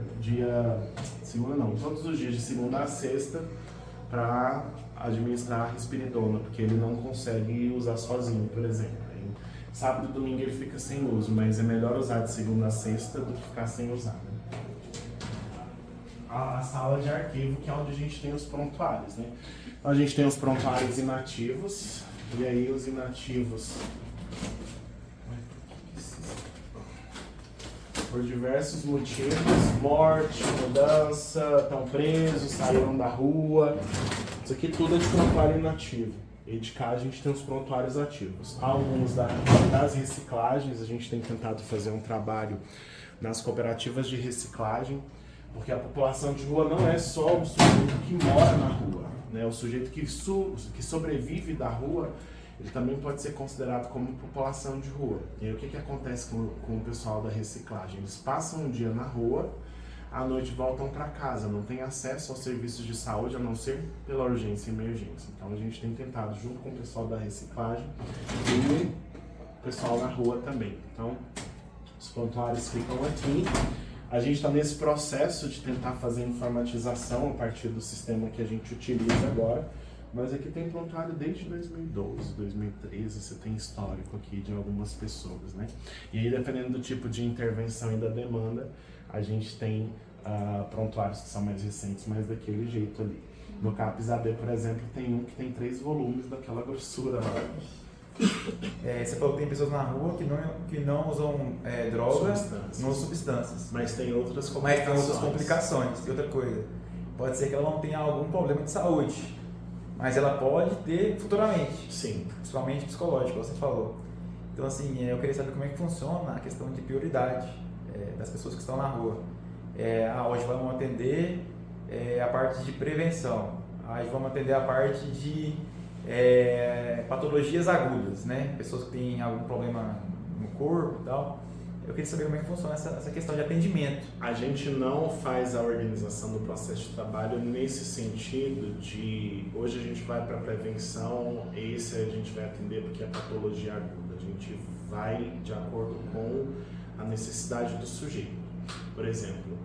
A: todos os dias de segunda a sexta para administrar a risperidona, porque ele não consegue usar sozinho, por exemplo. Sábado e domingo ele fica sem uso, mas é melhor usar de segunda a sexta do que ficar sem usar, né? A sala de arquivo, que é onde a gente tem os prontuários, né? Então a gente tem os prontuários inativos, e aí os inativos, por diversos motivos, morte, mudança, estão presos, saíram da rua, isso aqui tudo é de prontuário inativo. E de cá a gente tem os prontuários ativos. Alguns das reciclagens, a gente tem tentado fazer um trabalho nas cooperativas de reciclagem, porque a população de rua não é só o sujeito que mora na rua, né? O sujeito que sobrevive da rua, ele também pode ser considerado como população de rua. E aí o que acontece com o pessoal da reciclagem? Eles passam um dia na rua, à noite voltam para casa, não tem acesso aos serviços de saúde a não ser pela urgência e emergência. Então a gente tem tentado, junto com o pessoal da reciclagem e o pessoal na rua também. Então os prontuários ficam aqui. A gente está nesse processo de tentar fazer informatização a partir do sistema que a gente utiliza agora, mas aqui tem prontuário desde 2012, 2013, você tem histórico aqui de algumas pessoas, né? E aí, dependendo do tipo de intervenção e da demanda, a gente tem prontuários que são mais recentes, mas daquele jeito ali. No CAPS AB, por exemplo, tem um que tem 3 volumes daquela grossura lá.
B: Você falou que tem pessoas na rua que não usam drogas, não substâncias.
A: Mas tem outras
B: complicações. E outra coisa, pode ser que ela não tenha algum problema de saúde, mas ela pode ter futuramente.
A: Sim.
B: Principalmente psicológico, você falou. Então, assim, eu queria saber como é que funciona a questão de prioridade das pessoas que estão na rua. Hoje vamos atender a parte de prevenção. Hoje vamos atender a parte de patologias agudas, né? Pessoas que têm algum problema no corpo e tal. Eu queria saber como é que funciona essa questão de atendimento.
A: A gente não faz a organização do processo de trabalho nesse sentido de hoje a gente vai para a prevenção, esse a gente vai atender porque é patologia aguda. A gente vai de acordo com a necessidade do sujeito. Por exemplo,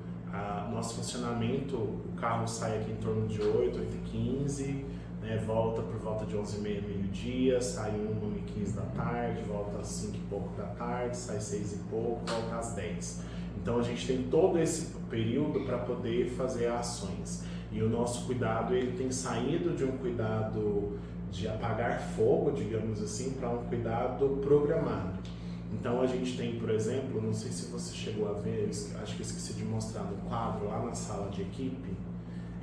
A: nosso funcionamento, o carro sai aqui em torno de 8, 8h15, né, volta por volta de 11h30, meio-dia, sai 1h15 da tarde, volta às 5 e pouco da tarde, sai 6 e pouco, volta às 10. Então a gente tem todo esse período para poder fazer ações. E o nosso cuidado, ele tem saído de um cuidado de apagar fogo, digamos assim, para um cuidado programado. Então a gente tem, por exemplo, não sei se você chegou a ver, acho que esqueci de mostrar no quadro lá na sala de equipe,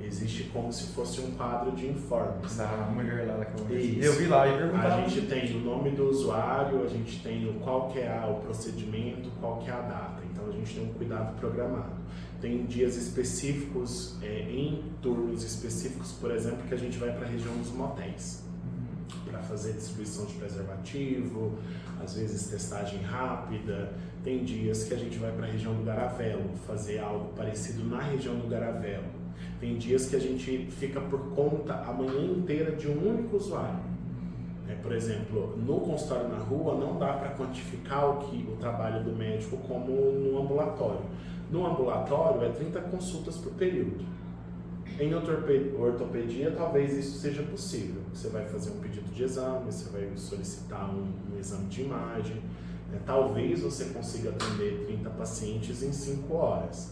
A: existe como se fosse um quadro de informes.
B: Da mulher lá que eu vi lá e perguntava.
A: A gente tem o nome do usuário, a gente tem qual que é o procedimento, qual que é a data. Então a gente tem um cuidado programado. Tem dias específicos, em turnos específicos, por exemplo, que a gente vai para a região dos motéis. para fazer distribuição de preservativo, às vezes testagem rápida. Tem dias que a gente vai para a região do Garavelo fazer algo parecido na região do Garavelo. Tem dias que a gente fica por conta a manhã inteira de um único usuário. Por exemplo, no consultório na rua não dá para quantificar o trabalho do médico como no ambulatório. No ambulatório é 30 consultas por período. Em ortopedia talvez isso seja possível. Você vai fazer um pedido de exame, você vai solicitar um exame de imagem. Talvez você consiga atender 30 pacientes em 5 horas.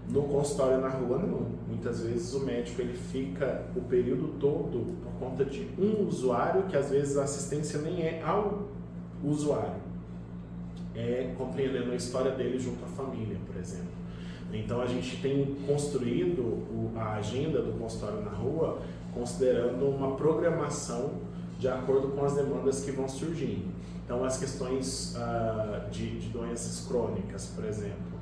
A: No consultório na rua, não. Muitas vezes o médico ele fica o período todo por conta de um usuário, que às vezes a assistência nem é ao usuário. É compreendendo a história dele junto à família, por exemplo. Então a gente tem construído a agenda do consultório na rua considerando uma programação de acordo com as demandas que vão surgindo. Então as questões de doenças crônicas, por exemplo,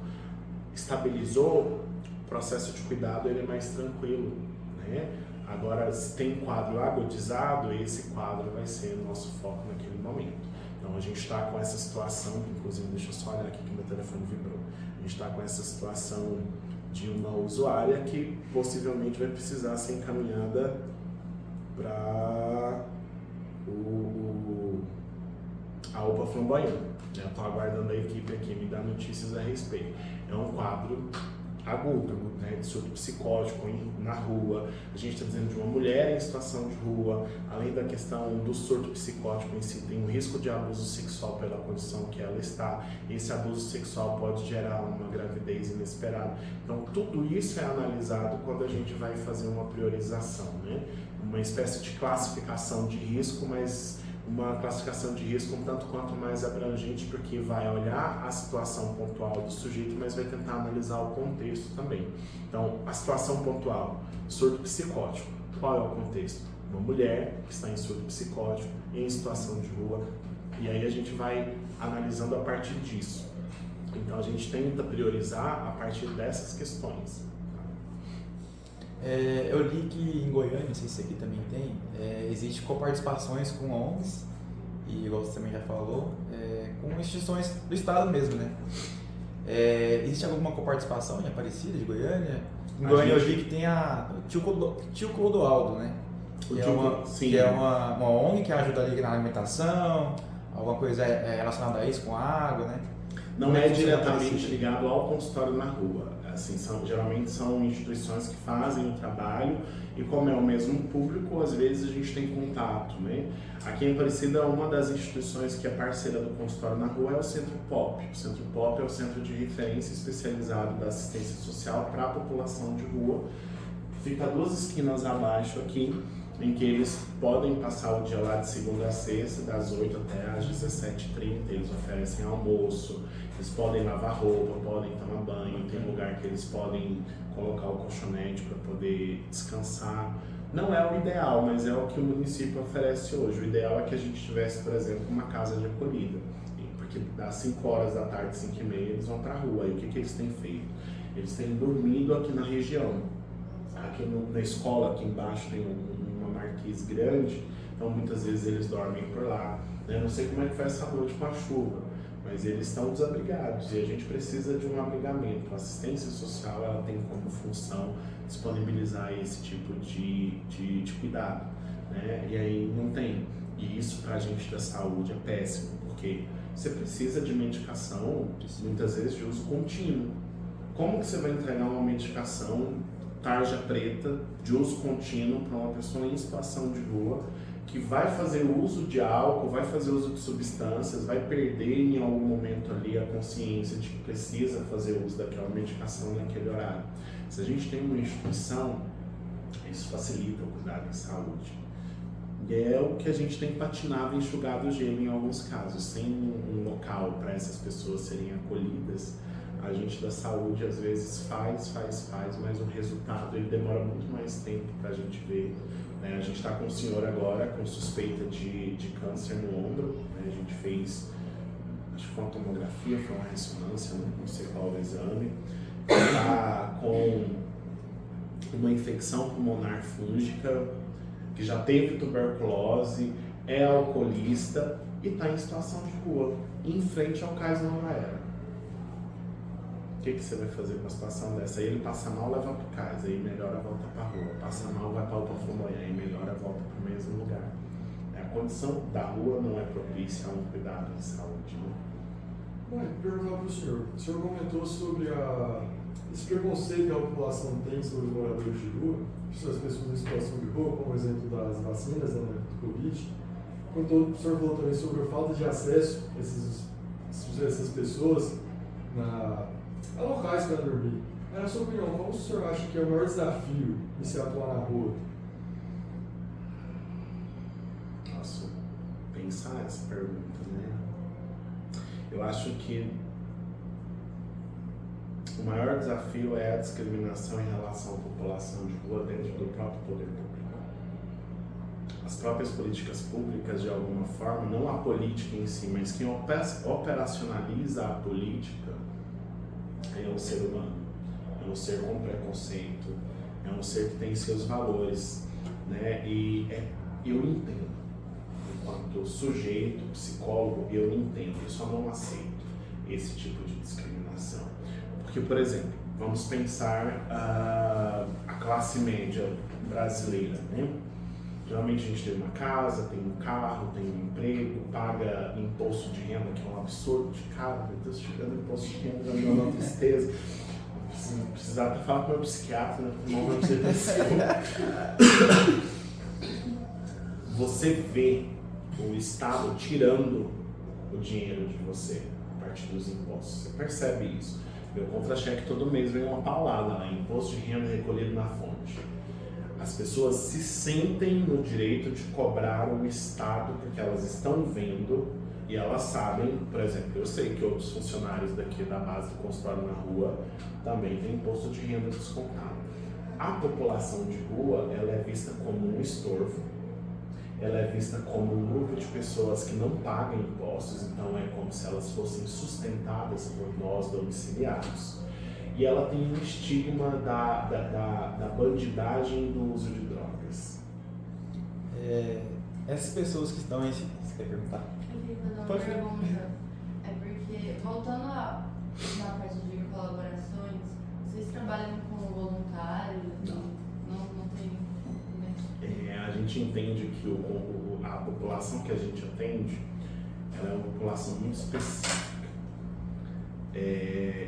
A: estabilizou, o processo de cuidado ele é mais tranquilo, né? Agora, se tem quadro agudizado, esse quadro vai ser o nosso foco naquele momento. Então, a gente está com essa situação, inclusive, deixa eu só olhar aqui que meu telefone vibrou. A gente está com essa situação de uma usuária que possivelmente vai precisar ser encaminhada para a UPA Flamboyant. Eu estou aguardando a equipe aqui me dar notícias a respeito. É um quadro agudo, né, de surto psicótico na rua. A gente está dizendo de uma mulher em situação de rua. Além da questão do surto psicótico em si, tem um risco de abuso sexual pela condição que ela está. Esse abuso sexual pode gerar uma gravidez inesperada. Então, tudo isso é analisado quando a gente vai fazer uma priorização, né? Uma espécie de classificação de risco, mas uma classificação de risco um tanto quanto mais abrangente, porque vai olhar a situação pontual do sujeito, mas vai tentar analisar o contexto também. Então, a situação pontual, surto psicótico, qual é o contexto? Uma mulher que está em surto psicótico, em situação de rua, e aí a gente vai analisando a partir disso. Então, a gente tenta priorizar a partir dessas questões.
B: Eu li que em Goiânia, não sei se aqui também tem, existe coparticipações com ONGs, e igual você também já falou, com instituições do Estado mesmo, né? Existe alguma coparticipação em Aparecida, de Goiânia? Em Goiânia eu vi que tem a Tio Clodoaldo, né? Que é uma ONG que ajuda ali na alimentação, alguma coisa relacionada a isso, com água, né?
A: Não é diretamente ligado ao consultório na rua. Assim, geralmente são instituições que fazem o trabalho e como é o mesmo público, às vezes a gente tem contato, né? Aqui em Aparecida, uma das instituições que é parceira do consultório na rua é o Centro POP. O Centro POP é o Centro de Referência Especializado da Assistência Social para a População de Rua. Fica 2 esquinas abaixo aqui, em que eles podem passar o dia lá de segunda a sexta, das 8 até às 17h30, eles oferecem almoço, eles podem lavar roupa, podem tomar banho, tem lugar que eles podem colocar o colchonete para poder descansar. Não é o ideal, mas é o que o município oferece hoje. O ideal é que a gente tivesse, por exemplo, uma casa de acolhida, porque das 5 horas da tarde, 5h30, eles vão para a rua. E o que eles têm feito? Eles têm dormido aqui na região. Aqui na escola, aqui embaixo, tem uma marquise grande, então muitas vezes eles dormem por lá. Eu não sei como é que foi essa noite com a chuva, mas eles estão desabrigados e a gente precisa de um abrigamento. A assistência social ela tem como função disponibilizar esse tipo de cuidado, né? E aí não tem. E isso para a gente da saúde é péssimo, porque você precisa de medicação, muitas vezes de uso contínuo. Como que você vai entregar uma medicação tarja preta de uso contínuo para uma pessoa em situação de rua que vai fazer uso de álcool, vai fazer uso de substâncias, vai perder em algum momento ali a consciência de que precisa fazer uso daquela medicação naquele horário? Se a gente tem uma instituição, isso facilita o cuidado em saúde. E é o que a gente tem patinado e enxugado o gelo em alguns casos. Sem um local para essas pessoas serem acolhidas, a gente da saúde às vezes faz, mas o resultado ele demora muito mais tempo para a gente ver. A gente está com um senhor agora com suspeita de câncer no ombro, né? A gente fez, acho que foi uma tomografia, foi uma ressonância, não sei qual o exame. Está com uma infecção pulmonar fúngica, que já teve tuberculose, é alcoolista e está em situação de rua, em frente ao Cais Novaera. O que você vai fazer com uma situação dessa? Aí ele passa mal, leva para o cais, aí melhora, volta para a rua. Passa mal, vai para o Flamboyant, aí melhora, volta para o mesmo lugar. A condição da rua não é propícia a um cuidado em saúde. Né?
D: Bom, perguntar para o senhor comentou sobre esse preconceito que a população tem sobre os moradores de rua, as pessoas em situação de rua, como exemplo das vacinas, né, do Covid. O senhor falou também sobre a falta de acesso a essas pessoas a locais para dormir. Na sua opinião, qual o senhor acha que é o maior desafio de se atuar na rua?
A: Nossa, pensar essa pergunta, né? Eu acho que o maior desafio é a discriminação em relação à população de rua dentro do próprio poder público. As próprias políticas públicas, de alguma forma, não a política em si, mas quem operacionaliza a política é um ser humano, é um ser com preconceito, é um ser que tem seus valores, né? E eu entendo, enquanto sujeito, psicólogo, eu entendo, eu só não aceito esse tipo de discriminação. Porque, por exemplo, vamos pensar a classe média brasileira, né? Geralmente a gente tem uma casa, tem um carro, tem um emprego, paga imposto de renda, que é um absurdo de cara, meu Deus, chegando imposto de renda, me dá uma tristeza. Precisava até falar com o meu psiquiatra, né? Não vai ser Você vê o Estado tirando o dinheiro de você a partir dos impostos. Você percebe isso. Meu contra-cheque todo mês vem uma paulada, né? Imposto de renda recolhido na fonte. As pessoas se sentem no direito de cobrar o Estado porque elas estão vendo e elas sabem, por exemplo, eu sei que outros funcionários daqui da base do consultório na rua também têm imposto de renda descontado. A população de rua, ela é vista como um estorvo, ela é vista como um grupo de pessoas que não pagam impostos, então é como se elas fossem sustentadas por nós domiciliados. E ela tem um estigma da bandidagem do uso de drogas.
B: Essas pessoas que estão em... Você quer perguntar?
C: Eu queria fazer uma pergunta. É porque, voltando na parte de colaborações, vocês trabalham com voluntários? Não tem... Né?
A: A gente entende que a população que a gente atende, ela é uma população muito específica.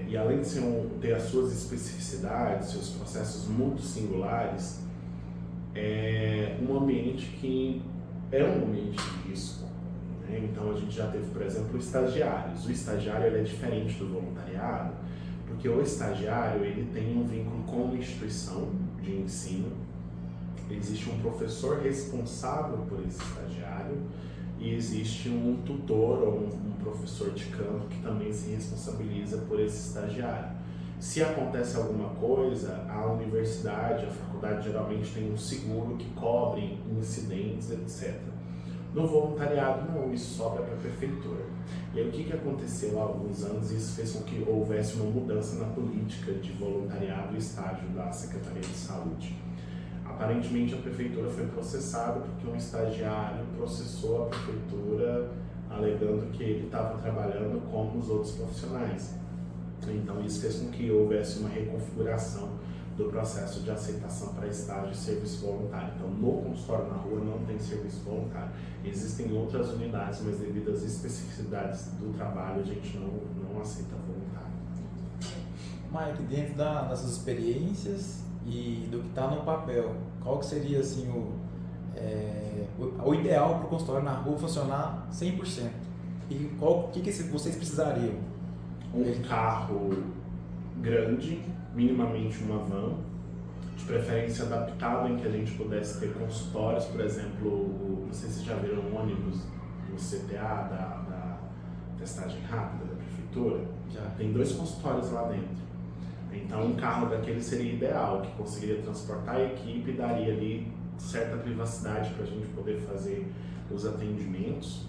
A: E além de ter as suas especificidades, seus processos muito singulares, é um ambiente que é um ambiente de risco. Né? Então a gente já teve, por exemplo, estagiários. O estagiário ele é diferente do voluntariado, porque o estagiário ele tem um vínculo com uma instituição de ensino, existe um professor responsável por esse estagiário, e existe um tutor ou um professor de campo que também se responsabiliza por esse estagiário. Se acontece alguma coisa, a universidade, a faculdade geralmente tem um seguro que cobre incidentes, etc. No voluntariado não, isso sobra para a prefeitura. E aí o que aconteceu há alguns anos, isso fez com que houvesse uma mudança na política de voluntariado e estágio da Secretaria de Saúde. Aparentemente a prefeitura foi processada porque um estagiário processou a prefeitura alegando que ele estava trabalhando como os outros profissionais. Então isso fez com que houvesse uma reconfiguração do processo de aceitação para estágio e serviço voluntário. Então no consultório na rua não tem serviço voluntário. Existem outras unidades, mas devido às especificidades do trabalho a gente não aceita voluntário.
B: Mike, dentro das suas experiências e do que está no papel, qual que seria assim, o ideal para o consultório na rua funcionar 100%? E o que vocês precisariam?
A: Um carro grande, minimamente uma van, de preferência adaptado em que a gente pudesse ter consultórios, por exemplo, não sei se vocês já viram um ônibus no CTA da testagem rápida da prefeitura,
B: Já.
A: Tem 2 consultórios lá dentro. Então um carro daquele seria ideal, que conseguiria transportar a equipe e daria ali certa privacidade para a gente poder fazer os atendimentos.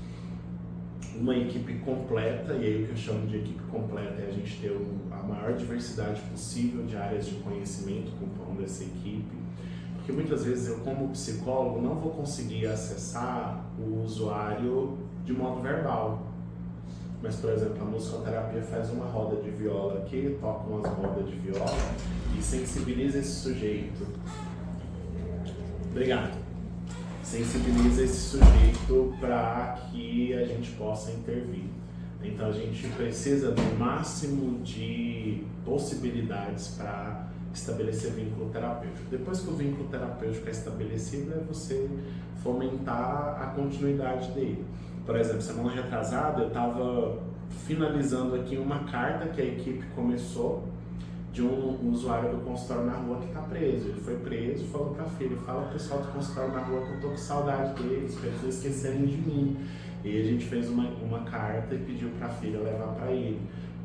A: Uma equipe completa, e aí o que eu chamo de equipe completa é a gente ter a maior diversidade possível de áreas de conhecimento compondo essa equipe, Porque muitas vezes eu, como psicólogo, não vou conseguir acessar o usuário de modo verbal. Mas, por exemplo, a musicoterapia faz uma roda de viola aqui, toca umas rodas de viola e sensibiliza esse sujeito. Obrigado. Sensibiliza esse sujeito para que a gente possa intervir. Então a gente precisa do máximo de possibilidades para estabelecer vínculo terapêutico. Depois que o vínculo terapêutico é estabelecido, é você fomentar a continuidade dele. Por exemplo, semana retrasada eu estava finalizando aqui uma carta que a equipe começou de um usuário do consultório na rua que está preso. Ele foi preso e falou para a filha: fala pro pessoal do consultório na rua que eu tô com saudade deles, para eles não esquecerem de mim. E a gente fez uma carta e pediu para a filha levar para ele.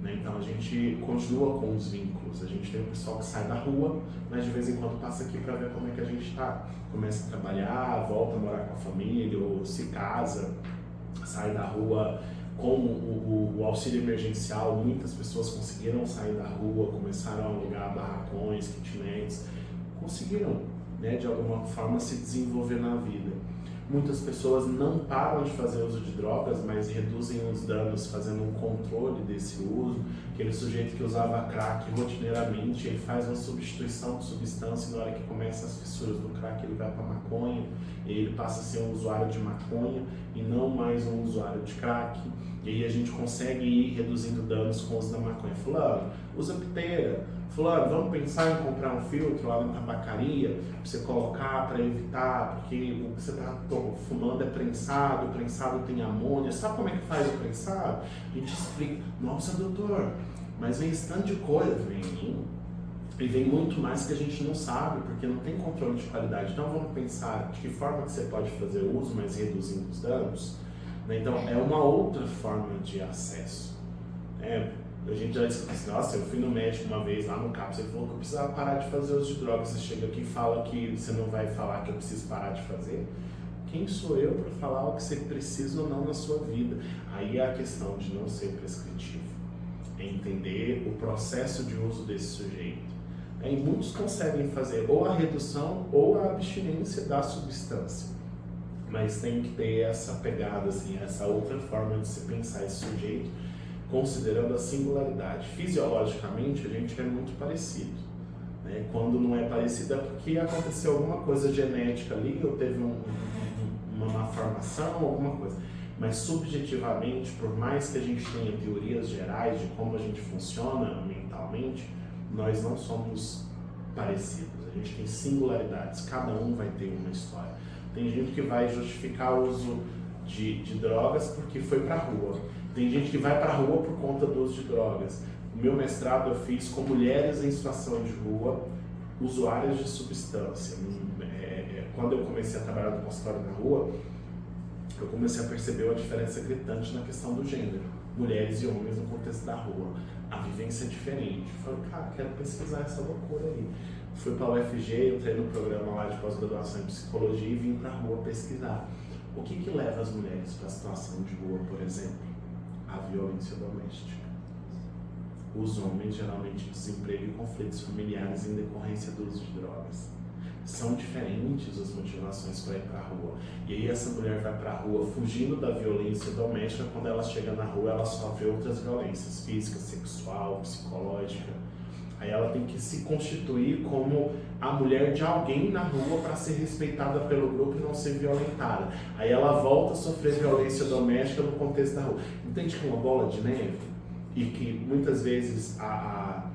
A: Então a gente continua com os vínculos. A gente tem o pessoal que sai da rua, mas de vez em quando passa aqui para ver como é que a gente está. Começa a trabalhar, volta a morar com a família, ou se casa, sai da rua. Com o auxílio emergencial, muitas pessoas conseguiram sair da rua, começaram a alugar barracões, kitnets, conseguiram, né, de alguma forma se desenvolver na vida. Muitas pessoas não param de fazer uso de drogas, mas reduzem os danos fazendo um controle desse uso. Aquele sujeito que usava crack rotineiramente, ele faz uma substituição de substância e na hora que começa as fissuras do crack ele vai para maconha, e ele passa a ser um usuário de maconha e não mais um usuário de crack. E aí a gente consegue ir reduzindo danos com o uso da maconha. Fulano, usa piteira. Fulano, vamos pensar em comprar um filtro lá na tabacaria para você colocar, para evitar, porque o que você está fumando é prensado, o prensado tem amônia. Sabe como é que faz o prensado? A gente explica: nossa, doutor, mas vem esse tanto de coisa, e vem muito mais que a gente não sabe, porque não tem controle de qualidade. Então vamos pensar de que forma que você pode fazer o uso, mas reduzindo os danos. Então é uma outra forma de acesso. A gente já disse assim: nossa, eu fui no médico uma vez lá no CAPS, ele falou que eu precisava parar de fazer uso de drogas. Você chega aqui e fala que você não vai falar que eu preciso parar de fazer? Quem sou eu para falar o que você precisa ou não na sua vida? Aí é a questão de não ser prescritivo, é entender o processo de uso desse sujeito. E muitos conseguem fazer ou a redução ou a abstinência da substância, mas tem que ter essa pegada, assim, essa outra forma de se pensar esse sujeito, considerando a singularidade. Fisiologicamente, a gente é muito parecido, né? Quando não é parecido é porque aconteceu alguma coisa genética ali, ou teve uma malformação, alguma coisa. Mas subjetivamente, por mais que a gente tenha teorias gerais de como a gente funciona mentalmente, nós não somos parecidos. A gente tem singularidades, cada um vai ter uma história. Tem gente que vai justificar o uso de drogas porque foi pra rua. Tem gente que vai pra rua por conta do uso de drogas. O meu mestrado eu fiz com mulheres em situação de rua, usuárias de substância. Quando eu comecei a trabalhar no consultório na rua, eu comecei a perceber uma diferença gritante na questão do gênero. Mulheres e homens no contexto da rua. A vivência é diferente. Eu falei: cara, quero pesquisar essa loucura aí. Fui para a UFG, entrei no programa lá de pós-graduação em psicologia e vim para a rua pesquisar. O que leva as mulheres para a situação de rua, por exemplo? A violência doméstica. Os homens, geralmente, desemprego e conflitos familiares em decorrência do uso de drogas. São diferentes as motivações para ir para a rua. E aí essa mulher vai para a rua fugindo da violência doméstica. Quando ela chega na rua, ela sofre outras violências, física, sexual, psicológica. Aí ela tem que se constituir como a mulher de alguém na rua para ser respeitada pelo grupo e não ser violentada. Aí ela volta a sofrer violência doméstica no contexto da rua. Entende que é uma bola de neve? E que muitas vezes a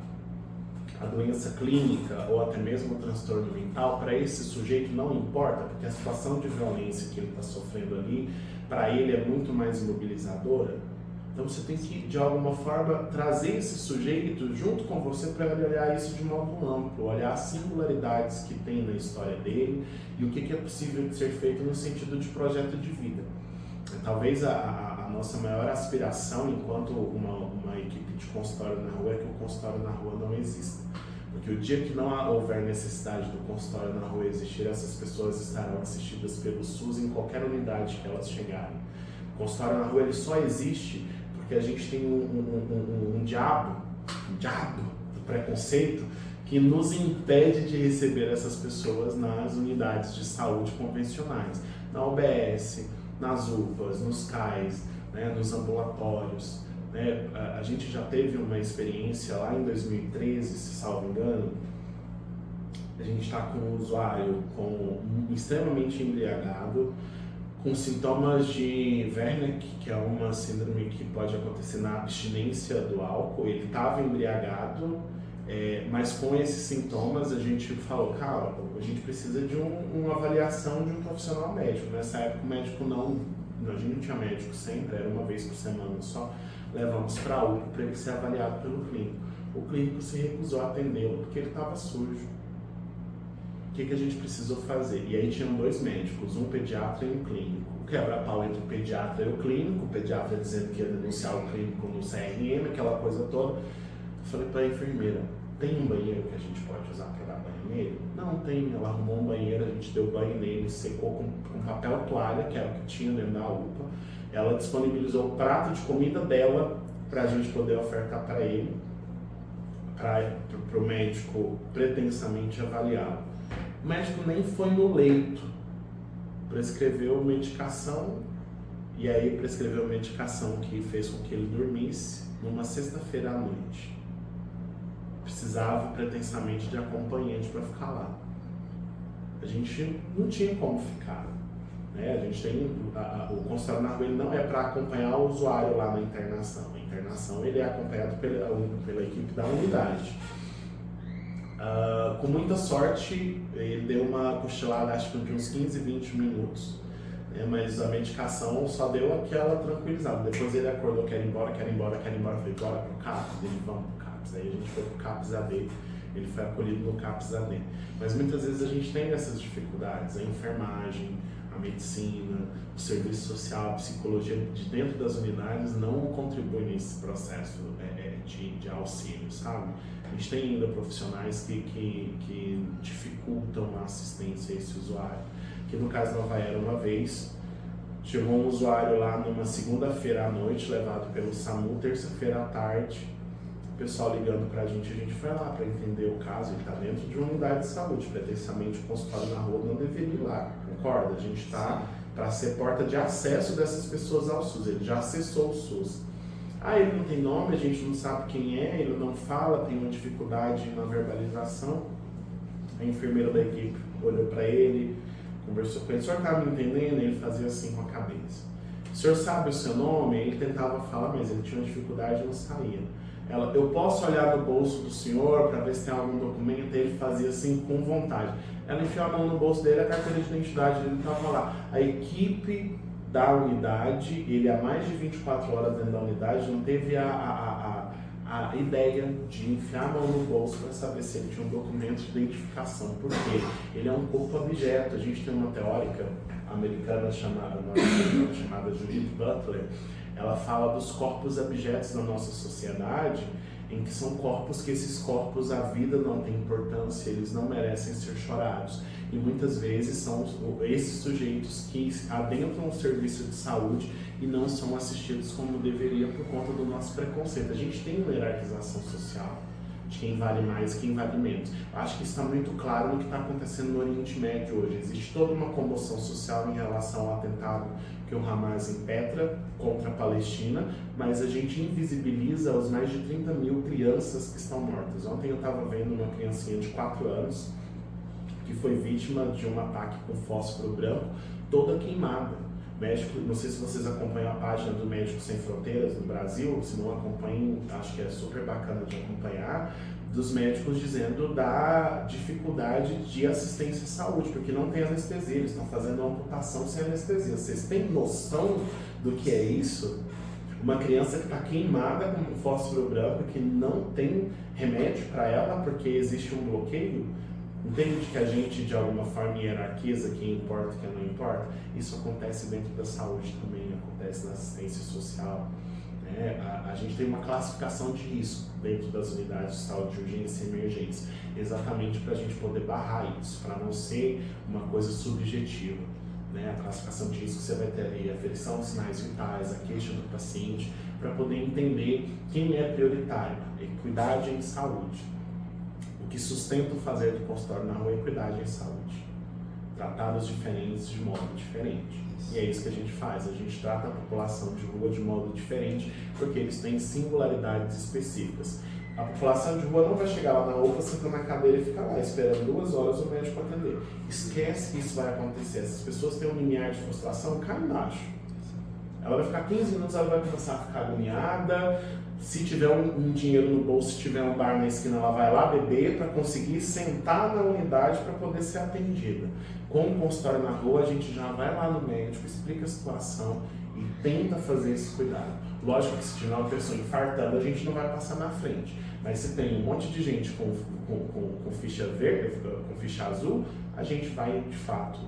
A: doença clínica ou até mesmo o transtorno mental, para esse sujeito não importa, porque a situação de violência que ele está sofrendo ali, para ele é muito mais imobilizadora. Então você tem que, de alguma forma, trazer esse sujeito junto com você para olhar isso de modo amplo, olhar as singularidades que tem na história dele e o que é possível de ser feito no sentido de projeto de vida. Talvez a nossa maior aspiração enquanto uma equipe de consultório na rua é que o consultório na rua não exista. Porque o dia que não houver necessidade do consultório na rua existir, essas pessoas estarão assistidas pelo SUS em qualquer unidade que elas chegarem. O consultório na rua ele só existe porque a gente tem um diabo do preconceito que nos impede de receber essas pessoas nas unidades de saúde convencionais, na UBS, nas UPAs, nos CAIs, né, nos ambulatórios. Né? A gente já teve uma experiência lá em 2013, se salvo engano, a gente está com um usuário extremamente embriagado, com sintomas de Wernicke, que é uma síndrome que pode acontecer na abstinência do álcool. Ele estava embriagado, mas com esses sintomas a gente falou, cara, a gente precisa de uma avaliação de um profissional médico. Nessa época o médico a gente não tinha médico sempre, era uma vez por semana só. Levamos para a UPA para ele ser avaliado pelo clínico. O clínico se recusou a atendê-lo porque ele estava sujo. O que a gente precisou fazer? E aí tinham 2 médicos, um pediatra e um clínico. O quebra-pau entre o pediatra e o clínico, o pediatra dizendo que ia denunciar o clínico no CRM, aquela coisa toda. Eu falei para a enfermeira, tem um banheiro que a gente pode usar para dar banho nele? Não tem, ela arrumou um banheiro, a gente deu banho nele, secou com papel toalha, que era o que tinha dentro da UPA. Ela disponibilizou o prato de comida dela para a gente poder ofertar para ele, para o médico pretensamente avaliá-lo. O médico nem foi no leito, prescreveu medicação, e aí prescreveu medicação que fez com que ele dormisse numa sexta-feira à noite. Precisava pretensamente de acompanhante para ficar lá. A gente não tinha como ficar. Né? A gente tem o consultório na rua, ele não é para acompanhar o usuário lá na internação. A internação ele é acompanhado pela equipe da unidade. Com muita sorte, ele deu uma cochilada, acho que de uns 15, 20 minutos, né? Mas a medicação só deu aquela tranquilizada. Depois ele acordou, quer ir embora. Eu falei, bora pro CAPS, ele, vamos pro CAPS. Aí a gente foi pro CAPS AD, ele foi acolhido no CAPS AD. Mas muitas vezes a gente tem essas dificuldades, a enfermagem, a medicina, o serviço social, a psicologia de dentro das unidades não contribui nesse processo de auxílio, sabe? A gente tem ainda profissionais que dificultam a assistência a esse usuário. Que no caso da Nova Era, uma vez, chegou um usuário lá numa segunda-feira à noite, levado pelo SAMU, terça-feira à tarde, o pessoal ligando pra gente, a gente foi lá para entender o caso. Ele está dentro de uma unidade de saúde, pretensamente o consultório na rua não deveria ir lá, concorda? A gente está para ser porta de acesso dessas pessoas ao SUS, ele já acessou o SUS. Ele não tem nome, a gente não sabe quem é, ele não fala, tem uma dificuldade na verbalização. A enfermeira da equipe olhou para ele, conversou com ele, o senhor está me entendendo? Ele fazia assim com a cabeça. O senhor sabe o seu nome? Ele tentava falar, mas ele tinha uma dificuldade e não saía. Ela, eu posso olhar no bolso do senhor para ver se tem algum documento? Ele fazia assim com vontade. Ela enfiou a mão no bolso dele, a carteira de identidade dele estava lá. A equipe da unidade, ele há mais de 24 horas dentro da unidade, não teve a ideia de enfiar a mão no bolso para saber se ele tinha um documento de identificação. Por quê? Ele é um corpo objeto. A gente tem uma teórica americana chamada Judith Butler. Ela fala dos corpos objetos da nossa sociedade, em que são corpos que esses corpos, a vida não tem importância, eles não merecem ser chorados. E muitas vezes são esses sujeitos que adentram o serviço de saúde e não são assistidos como deveria por conta do nosso preconceito. A gente tem uma hierarquização social de quem vale mais e quem vale menos. Eu acho que isso está muito claro no que está acontecendo no Oriente Médio hoje. Existe toda uma comoção social em relação ao atentado que o Hamas impetra contra a Palestina, mas a gente invisibiliza os mais de 30 mil crianças que estão mortas. Ontem eu estava vendo uma criancinha de 4 anos que foi vítima de um ataque com fósforo branco, toda queimada. Médico, não sei se vocês acompanham a página do Médicos Sem Fronteiras no Brasil, se não acompanham, acho que é super bacana de acompanhar, dos médicos dizendo da dificuldade de assistência à saúde, porque não tem anestesia, eles estão fazendo uma amputação sem anestesia. Vocês têm noção do que é isso? Uma criança que está queimada com fósforo branco, que não tem remédio para ela porque existe um bloqueio. Entende que a gente, de alguma forma, hierarquiza quem importa e quem não importa? Isso acontece dentro da saúde também, acontece na assistência social. Né? A gente tem uma classificação de risco dentro das unidades de saúde de urgência e emergência, exatamente para a gente poder barrar isso, para não ser uma coisa subjetiva. Né? A classificação de risco, você vai ter aí a aferição de sinais vitais, a queixa do paciente, para poder entender quem é prioritário, equidade em saúde. O que sustenta o fazer do consultório na rua é equidade em saúde. Tratar os diferentes de modo diferente. E é isso que a gente faz, a gente trata a população de rua de modo diferente, porque eles têm singularidades específicas. A população de rua não vai chegar lá na UPA, sentar na cadeira e ficar lá esperando 2 horas o médico atender. Esquece que isso vai acontecer. Essas pessoas têm um limiar de frustração, cai embaixo. Ela vai ficar 15 minutos, ela vai começar a ficar agoniada. Se tiver um dinheiro no bolso, se tiver um bar na esquina, ela vai lá beber para conseguir sentar na unidade para poder ser atendida. Com o consultório na rua, a gente já vai lá no médico, explica a situação e tenta fazer esse cuidado. Lógico que se tiver uma pessoa infartando, a gente não vai passar na frente. Mas se tem um monte de gente com ficha verde, com ficha azul, a gente vai, de fato,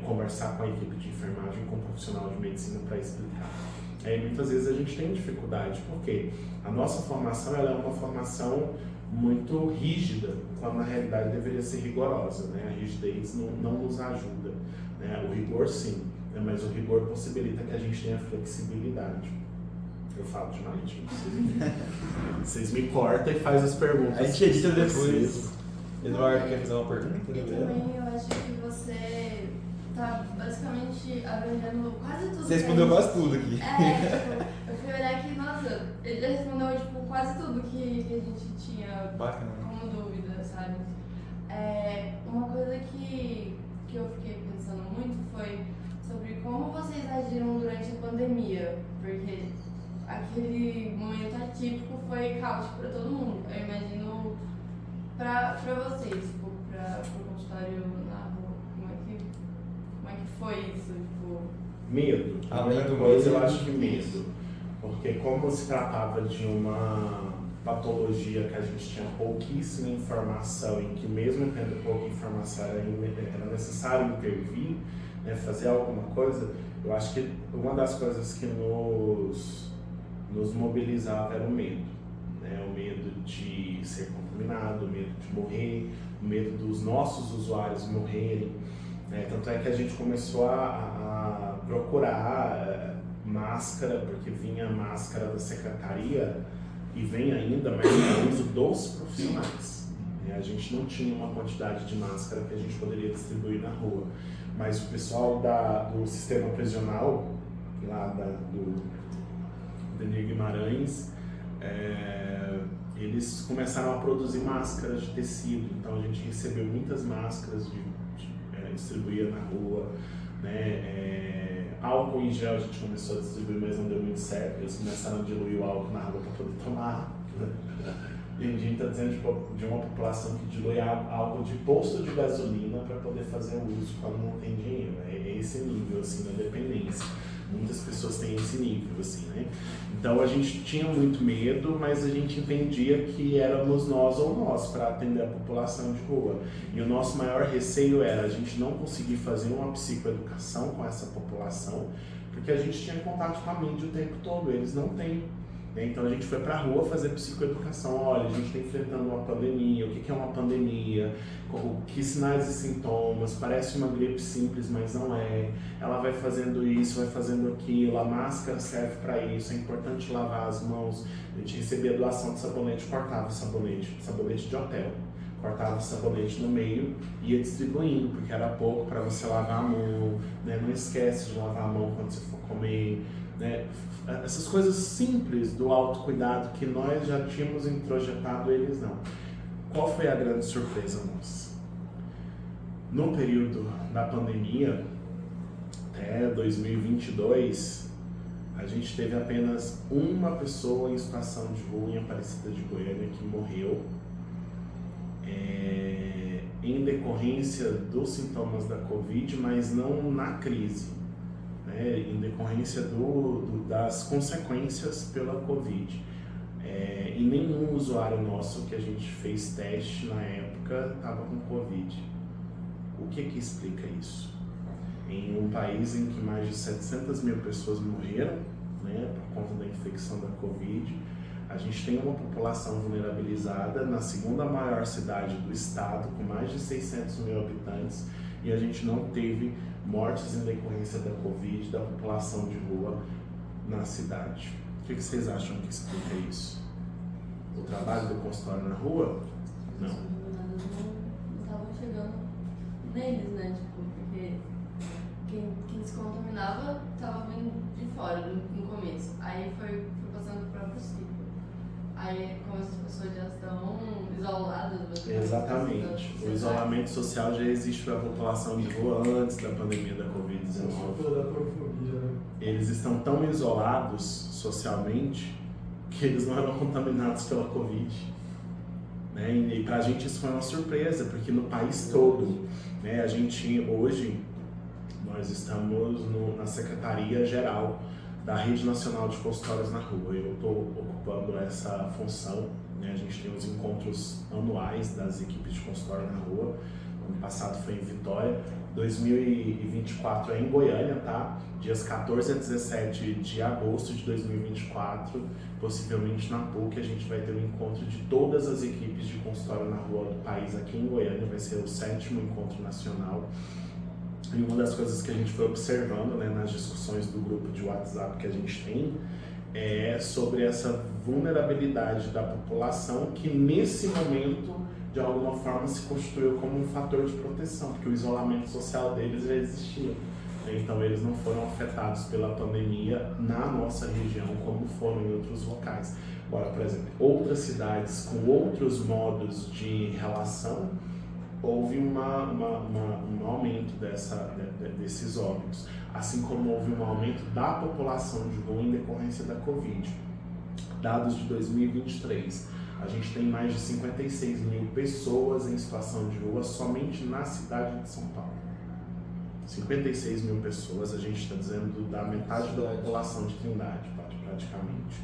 A: conversar com a equipe de enfermagem, com o profissional de medicina para explicar. Muitas vezes a gente tem dificuldade, porque a nossa formação ela é uma formação muito rígida, quando na realidade deveria ser rigorosa, né? A rigidez não nos ajuda, né? O rigor sim, né? Mas o rigor possibilita que a gente tenha flexibilidade. Eu falo demais, gente. Vocês me cortam e fazem as perguntas.
B: A gente edita depois. Eduardo, quer fazer uma pergunta?
C: E também eu acho que você tá basicamente abrangendo quase tudo.
B: Você respondeu quase tudo aqui.
C: Tipo, eu fui olhar aqui, nossa, ele já respondeu tipo, quase tudo que a gente tinha
B: Bacana.
C: como dúvida, sabe? Uma coisa que eu fiquei pensando muito foi sobre como vocês agiram durante a pandemia, porque aquele momento atípico foi caótico para todo mundo. Eu imagino para vocês, tipo, para o consultório na rua, como é que foi isso? Tipo...
A: Medo.
B: Além do
A: coisa,
B: medo,
A: eu acho que medo. Porque como se tratava de uma patologia que a gente tinha pouquíssima informação e que mesmo tendo pouca informação era necessário intervir, né, fazer alguma coisa, eu acho que uma das coisas que nos mobilizava era o medo. Né? O medo de ser contaminado, o medo de morrer, o medo dos nossos usuários morrerem. Tanto é que a gente começou a procurar máscara, porque vinha a máscara da secretaria e vem ainda, mas é o uso dos profissionais. A gente não tinha uma quantidade de máscara que a gente poderia distribuir na rua, mas o pessoal do sistema prisional, lá do Denir Guimarães, eles começaram a produzir máscaras de tecido, então a gente recebeu muitas máscaras distribuía na rua, né? Álcool em gel a gente começou a distribuir, mas não deu muito certo. Eles começaram a diluir o álcool na água para poder tomar. E a gente está dizendo de uma população que dilui álcool de posto de gasolina para poder fazer o uso quando não tem dinheiro. É esse nível assim da dependência. Muitas pessoas têm esse nível, assim, né? Então a gente tinha muito medo, mas a gente entendia que éramos nós ou nós para atender a população de rua. E o nosso maior receio era a gente não conseguir fazer uma psicoeducação com essa população, porque a gente tinha contato com a mídia o tempo todo, eles não têm. Então a gente foi para a rua fazer psicoeducação. Olha, a gente está enfrentando uma pandemia, o que é uma pandemia, que sinais e sintomas, parece uma gripe simples, mas não é. Ela vai fazendo isso, vai fazendo aquilo, a máscara serve para isso, é importante lavar as mãos. A gente recebia doação de sabonete, cortava o sabonete de hotel, cortava o sabonete no meio e ia distribuindo, porque era pouco para você lavar a mão, né? Não esquece de lavar a mão quando você for comer. Né? Essas coisas simples do autocuidado que nós já tínhamos introjetado, eles não. Qual foi a grande surpresa nossa? No período da pandemia, até 2022, a gente teve apenas uma pessoa em situação de rua em Aparecida de Goiânia que morreu em decorrência dos sintomas da Covid, mas não na crise. Em decorrência das consequências pela Covid. E nenhum usuário nosso que a gente fez teste na época estava com Covid. O que explica isso? Em um país em que mais de 700 mil pessoas morreram, né, por conta da infecção da Covid, a gente tem uma população vulnerabilizada na segunda maior cidade do estado, com mais de 600 mil habitantes, e a gente não teve mortes em decorrência da Covid, da população de rua na cidade. O que vocês acham que explica isso? O trabalho do consultório na rua?
C: pessoas contaminadas não estavam chegando neles, né? Tipo, porque quem se contaminava estava vindo de fora no começo. Aí foi passando pro próprio ciclo. Aí, como essas pessoas já estão isoladas...
A: Exatamente. O isolamento social já existe para a população de rua antes da pandemia da Covid-19. Eles estão tão isolados socialmente que eles não eram contaminados pela Covid. Né? E para a gente isso foi uma surpresa, porque no país todo, né, a gente hoje, nós estamos na Secretaria-Geral da Rede Nacional de Consultórios na Rua. Eu estou ocupando essa função, né? A gente tem os encontros anuais das equipes de consultório na rua. Ano passado foi em Vitória, 2024 é em Goiânia, tá? Dias 14 a 17 de agosto de 2024, possivelmente na PUC, a gente vai ter um encontro de todas as equipes de consultório na rua do país aqui em Goiânia, vai ser o 7º encontro nacional. E uma das coisas que a gente foi observando, né, nas discussões do grupo de WhatsApp que a gente tem é sobre essa vulnerabilidade da população que nesse momento de alguma forma se constituiu como um fator de proteção, porque o isolamento social deles já existia. Então eles não foram afetados pela pandemia na nossa região como foram em outros locais. Agora, por exemplo, outras cidades com outros modos de relação, houve um aumento desses óbitos, assim como houve um aumento da população de rua em decorrência da Covid. Dados de 2023, a gente tem mais de 56 mil pessoas em situação de rua somente na cidade de São Paulo. 56 mil pessoas, a gente está dizendo da metade da população de Trindade, praticamente.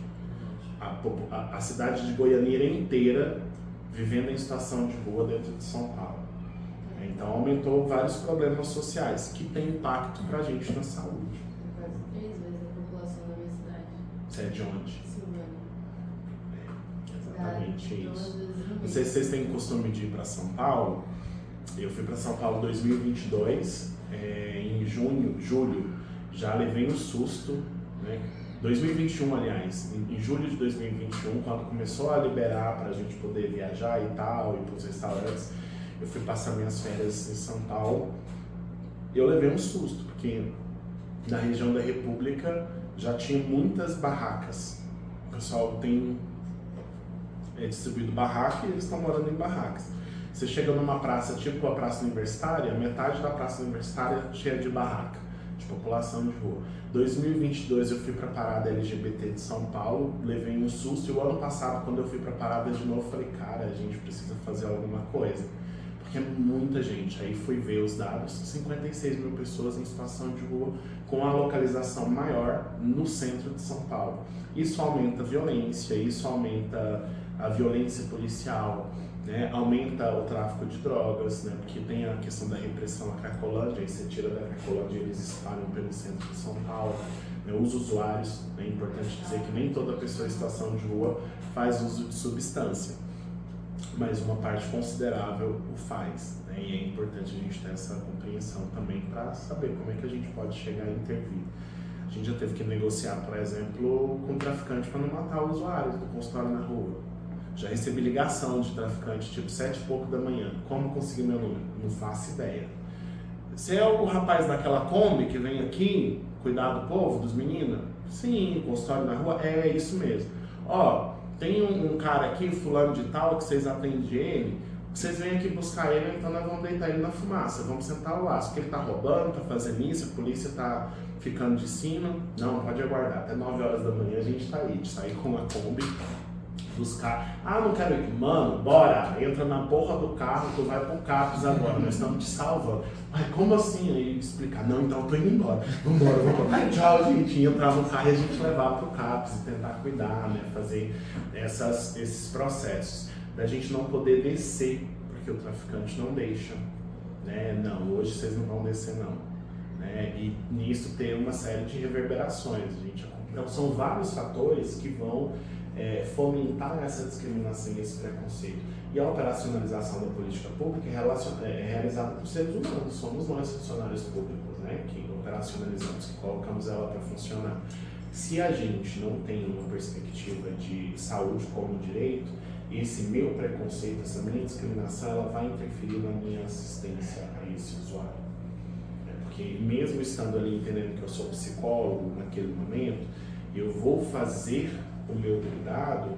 A: A cidade de Goiânia inteira vivendo em situação de rua dentro de São Paulo. Então aumentou vários problemas sociais que têm impacto pra gente na saúde.
C: É quase 3 vezes a população da minha cidade.
A: Você é de onde?
C: Silvânia.
A: Exatamente isso. Não sei se vocês têm costume de ir para São Paulo. Eu fui para São Paulo em 2022, em julho, já levei um susto, né? 2021, aliás, em julho de 2021, quando começou a liberar para a gente poder viajar e tal, ir para os restaurantes, eu fui passar minhas férias em São Paulo. Eu levei um susto, porque na região da República já tinha muitas barracas. O pessoal tem distribuído barraca e eles estão morando em barracas. Você chega numa praça, tipo a Praça Universitária, metade da Praça Universitária cheia de barraca, de população de rua. 2022 eu fui para a parada LGBT de São Paulo, levei um susto, e o ano passado, quando eu fui para a parada de novo, falei, cara, a gente precisa fazer alguma coisa, porque é muita gente. Aí fui ver os dados, 56 mil pessoas em situação de rua, com a localização maior no centro de São Paulo. Isso aumenta a violência, isso aumenta a violência policial, né? Aumenta o tráfico de drogas, né? Porque tem a questão da repressão à Cracolândia, aí você tira da Cracolândia e eles espalham pelo centro de São Paulo, né? Os usuários, é importante dizer que nem toda pessoa em situação de rua faz uso de substância, mas uma parte considerável o faz, né? E é importante a gente ter essa compreensão também para saber como é que a gente pode chegar a intervir. A gente já teve que negociar, por exemplo, com o traficante para não matar os usuários do consultório na rua. Já recebi ligação de traficante, tipo 7 e pouco da manhã. Como conseguir meu número? Não faço ideia. Você é o rapaz daquela Kombi que vem aqui cuidar do povo, dos meninos? Sim, consultório na rua? É isso mesmo. Ó, tem um cara aqui, fulano de tal, que vocês atendem ele, vocês vêm aqui buscar ele, então nós vamos deitar ele na fumaça, vamos sentar o laço, porque ele tá roubando, tá fazendo isso, a polícia tá ficando de cima. Não, pode aguardar, até 9 horas da manhã a gente tá aí, de sair com a Kombi, buscar. Ah, não quero ir. Mano, bora, entra na porra do carro, tu vai pro CAPS agora, nós estamos te salvando. Mas como assim? Aí explicar, não, então eu tô indo embora. Vambora. Tchau, gente. E entrar no carro e a gente levar pro CAPS e tentar cuidar, né? Fazer esses processos. Da gente não poder descer, porque o traficante não deixa. Né? Não, hoje vocês não vão descer não. Né? E nisso tem uma série de reverberações, gente. Então são vários fatores que vão fomentar essa discriminação e esse preconceito. E a operacionalização da política pública é realizada por seres humanos, somos nós funcionários públicos, né, que operacionalizamos, que colocamos ela para funcionar. Se a gente não tem uma perspectiva de saúde como direito, esse meu preconceito, essa minha discriminação, ela vai interferir na minha assistência a esse usuário. Porque mesmo estando ali entendendo que eu sou psicólogo naquele momento, eu vou fazer o meu cuidado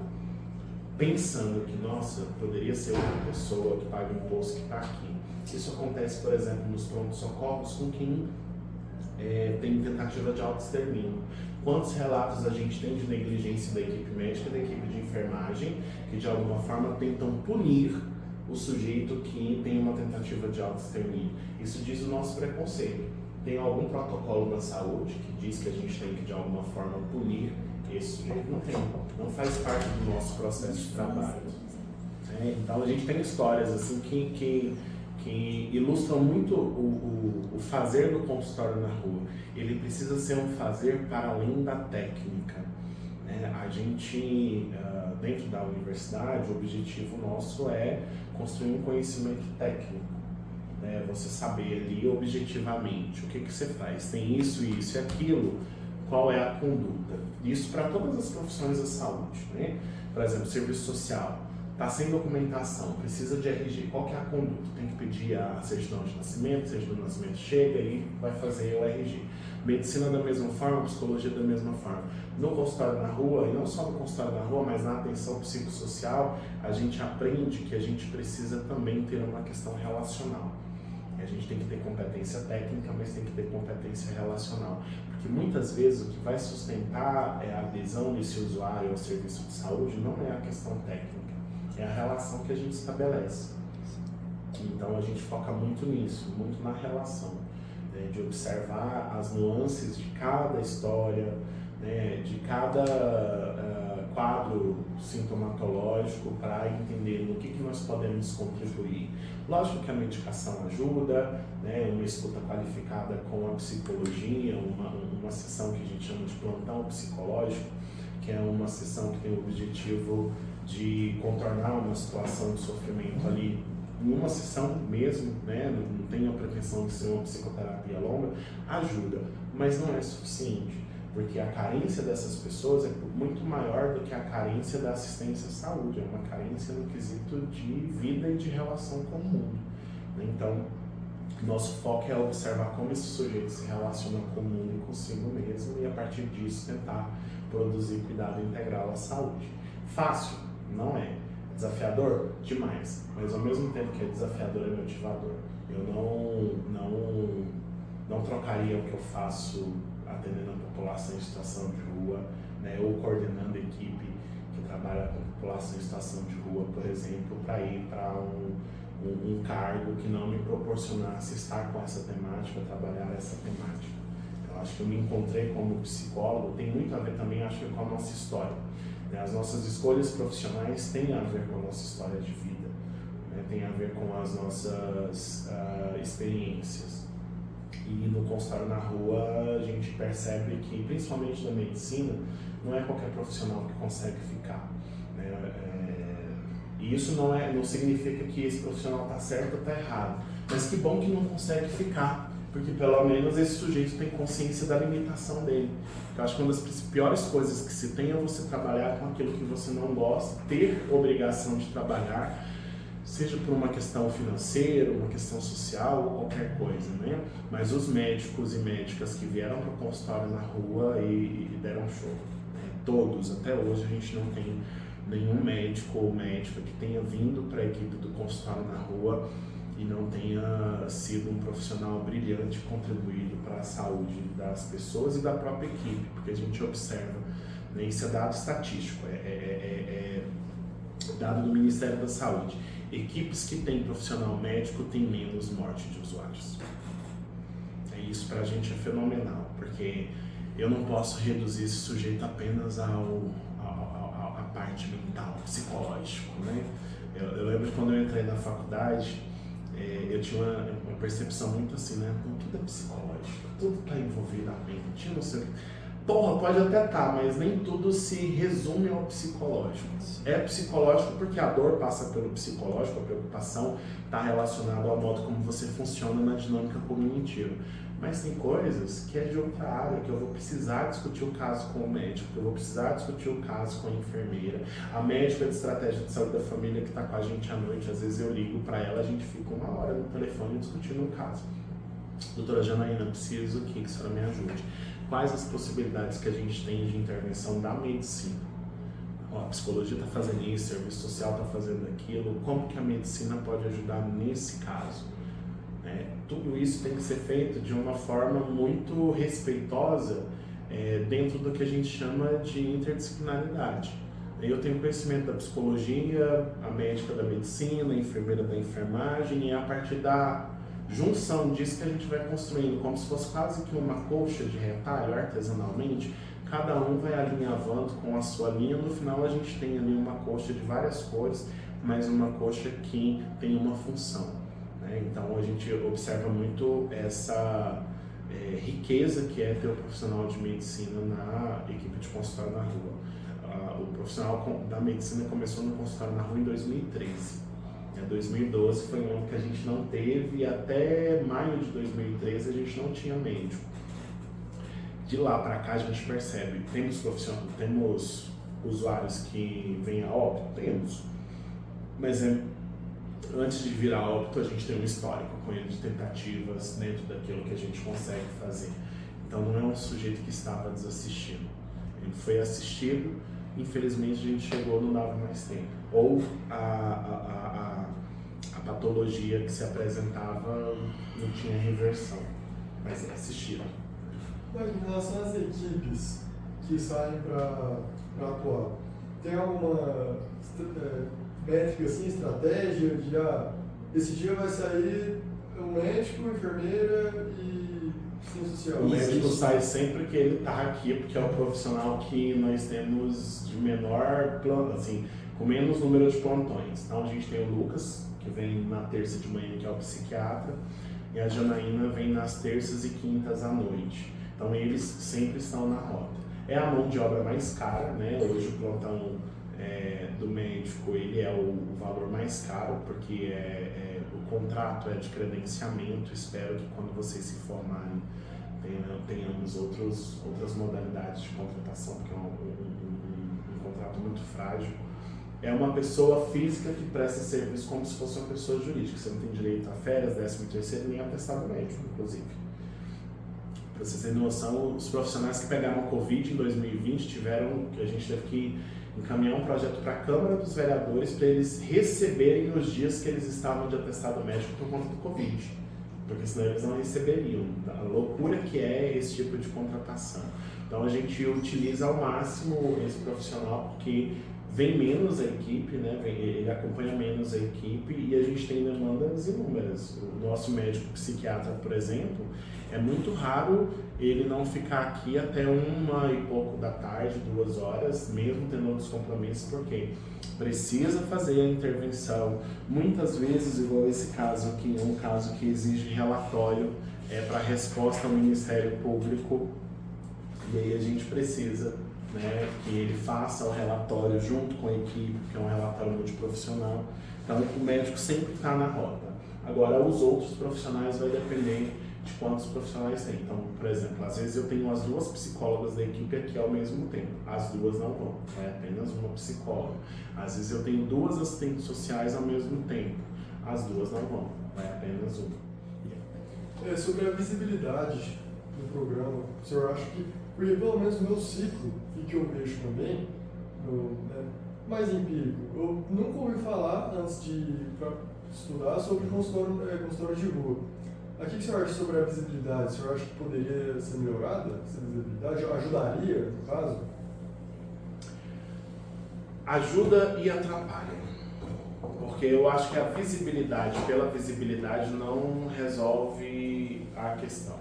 A: pensando que, nossa, poderia ser outra pessoa que paga imposto que está aqui. Isso acontece, por exemplo, nos prontos-socorros com quem tem tentativa de autoextermínio. Quantos relatos a gente tem de negligência da equipe médica, da equipe de enfermagem, que de alguma forma tentam punir o sujeito que tem uma tentativa de autoextermínio? Isso diz o nosso preconceito. Tem algum protocolo na saúde que diz que a gente tem que de alguma forma punir esse sujeito? Não tem, não faz parte do nosso processo de trabalho. Então a gente tem histórias assim que ilustram muito o fazer do consultório na rua. Ele precisa ser um fazer para além da técnica. A gente, dentro da universidade, o objetivo nosso é construir um conhecimento técnico. Você saber ali objetivamente o que você faz. Tem isso, isso e aquilo. Qual é a conduta? Isso para todas as profissões da saúde. Por exemplo, serviço social. Está sem documentação, precisa de RG. Qual que é a conduta? Tem que pedir a certidão de nascimento, certidão de nascimento chega e vai fazer o RG. Medicina da mesma forma, psicologia da mesma forma. No consultório na rua, e não só no consultório na rua, mas na atenção psicossocial, a gente aprende que a gente precisa também ter uma questão relacional. A gente tem que ter competência técnica, mas tem que ter competência relacional. Porque muitas vezes o que vai sustentar a adesão desse usuário ao serviço de saúde não é a questão técnica. É a relação que a gente estabelece. Então a gente foca muito nisso, muito na relação, de observar as nuances de cada história, de cada quadro sintomatológico para entender no que nós podemos contribuir. Lógico que a medicação ajuda, uma escuta qualificada com a psicologia, uma sessão que a gente chama de plantão psicológico, que é uma sessão que tem o objetivo de contornar uma situação de sofrimento ali em uma sessão mesmo, não tem a pretensão de ser uma psicoterapia longa, ajuda, mas não é suficiente, porque a carência dessas pessoas é muito maior do que a carência da assistência à saúde, é uma carência no quesito de vida e de relação com o mundo. Então, nosso foco é observar como esse sujeito se relaciona com o mundo e consigo mesmo e a partir disso tentar produzir cuidado integral à saúde. Fácil? Não é. Desafiador? Demais. Mas ao mesmo tempo que é desafiador, é motivador. Eu não trocaria o que eu faço atendendo a população em situação de rua, ou coordenando a equipe que trabalha com população em situação de rua, por exemplo, para ir para um cargo que não me proporcionasse estar com essa temática, trabalhar essa temática. Eu acho que eu me encontrei como psicólogo, tem muito a ver também, acho que, com a nossa história. As nossas escolhas profissionais têm a ver com a nossa história de vida, tem a ver com as nossas experiências. E no consultório na rua a gente percebe que, principalmente na medicina, não é qualquer profissional que consegue ficar. E isso não significa que esse profissional está certo ou está errado, mas que bom que não consegue ficar, porque pelo menos esse sujeito tem consciência da limitação dele. Eu acho que uma das piores coisas que se tem é você trabalhar com aquilo que você não gosta, ter obrigação de trabalhar, seja por uma questão financeira, uma questão social ou qualquer coisa, Mas os médicos e médicas que vieram para o consultório na rua e deram show, todos, até hoje a gente não tem nenhum médico ou médica que tenha vindo para a equipe do consultório na rua e não tenha sido um profissional brilhante, contribuído para a saúde das pessoas e da própria equipe, porque a gente observa, isso é dado estatístico, é dado do Ministério da Saúde. Equipes que têm profissional médico têm menos morte de usuários. Isso para a gente é fenomenal, porque eu não posso reduzir esse sujeito apenas à parte mental, psicológico, Eu lembro que quando eu entrei na faculdade, eu tinha uma percepção muito assim, tudo é psicológico, tudo está envolvido a mente, não sei o que. Porra, pode até estar, mas nem tudo se resume ao psicológico. É psicológico porque a dor passa pelo psicológico, a preocupação está relacionada ao modo como você funciona na dinâmica cognitiva. Mas tem coisas que é de outra área, que eu vou precisar discutir o caso com o médico, que eu vou precisar discutir o caso com a enfermeira. A médica de estratégia de saúde da família que está com a gente à noite, às vezes eu ligo para ela, a gente fica 1 hora no telefone discutindo o caso. Doutora Janaína, preciso que a senhora me ajude. Quais as possibilidades que a gente tem de intervenção da medicina? Ó, a psicologia está fazendo isso, o serviço social está fazendo aquilo, como que a medicina pode ajudar nesse caso? Tudo isso tem que ser feito de uma forma muito respeitosa dentro do que a gente chama de interdisciplinaridade. Eu tenho conhecimento da psicologia, a médica da medicina, a enfermeira da enfermagem, e é a partir da junção disso que a gente vai construindo, como se fosse quase que uma colcha de retalho artesanalmente. Cada um vai alinhavando com a sua linha, no final a gente tem ali uma colcha de várias cores, mas uma colcha que tem uma função, né? Então a gente observa muito essa riqueza que é ter o profissional de medicina na equipe de consultório na rua. O profissional da medicina começou no consultório na rua em 2013. 2012 foi um ano que a gente não teve, e até maio de 2013 a gente não tinha médico. De lá para cá a gente percebe, temos usuários que vêm a óbito? Temos. Mas antes de vir a óbito a gente tem um histórico com ele de tentativas dentro daquilo que a gente consegue fazer. Então não é um sujeito que estava desassistindo. Ele foi assistido, infelizmente a gente chegou, não dava mais tempo. Ou a patologia que se apresentava não tinha reversão, mas é assistido.
D: Mas em relação às equipes que saem para atuar, tem alguma métrica, assim, estratégia de esse dia vai sair um médico, enfermeira e assistente social?
A: O médico sai sempre que ele está aqui, porque é o profissional que nós temos de menor plano, assim, com menos número de plantões. Então a gente tem o Lucas, que vem na terça de manhã, que é o psiquiatra, e a Janaína vem nas terças e quintas à noite. Então eles sempre estão na rota. É a mão de obra mais cara, né? Hoje o plantão do médico, ele é o valor mais caro, porque o contrato é de credenciamento. Espero que quando vocês se formarem tenhamos outras modalidades de contratação, porque é um contrato muito frágil. É uma pessoa física que presta serviço como se fosse uma pessoa jurídica. Você não tem direito a férias, 13º, nem atestado médico, inclusive. Para vocês terem noção, os profissionais que pegaram Covid em 2020 a gente teve que encaminhar um projeto para a Câmara dos Vereadores para eles receberem os dias que eles estavam de atestado médico por conta do Covid, porque senão eles não receberiam. A loucura que é esse tipo de contratação. Então a gente utiliza ao máximo esse profissional, porque vem menos a equipe, né? Ele acompanha menos a equipe, e a gente tem demandas inúmeras. O nosso médico psiquiatra, por exemplo, é muito raro ele não ficar aqui até 1 e pouco da tarde, 2 horas, mesmo tendo outros compromissos, porque precisa fazer a intervenção. Muitas vezes, igual esse caso aqui, é um caso que exige relatório para resposta ao Ministério Público, e aí a gente precisa, né, que ele faça o relatório junto com a equipe, que é um relatório multiprofissional. Então o médico sempre está na rota. Agora os outros profissionais vai depender de quantos profissionais tem. Então, por exemplo, às vezes eu tenho as 2 psicólogas da equipe aqui ao mesmo tempo. As 2 não vão, é apenas uma psicóloga. Às vezes eu tenho 2 assistentes sociais ao mesmo tempo. As 2 não vão, é apenas uma.
D: Sobre a visibilidade do programa, o senhor acha que, porque pelo menos no meu ciclo, e que eu vejo também, mais empírico, eu nunca ouvi falar, antes de ir para estudar, sobre consultório de rua. Aqui o que o senhor acha sobre a visibilidade? O senhor acha que poderia ser melhorada essa visibilidade? Ajudaria, no caso?
A: Ajuda e atrapalha. Porque eu acho que a visibilidade pela visibilidade não resolve a questão.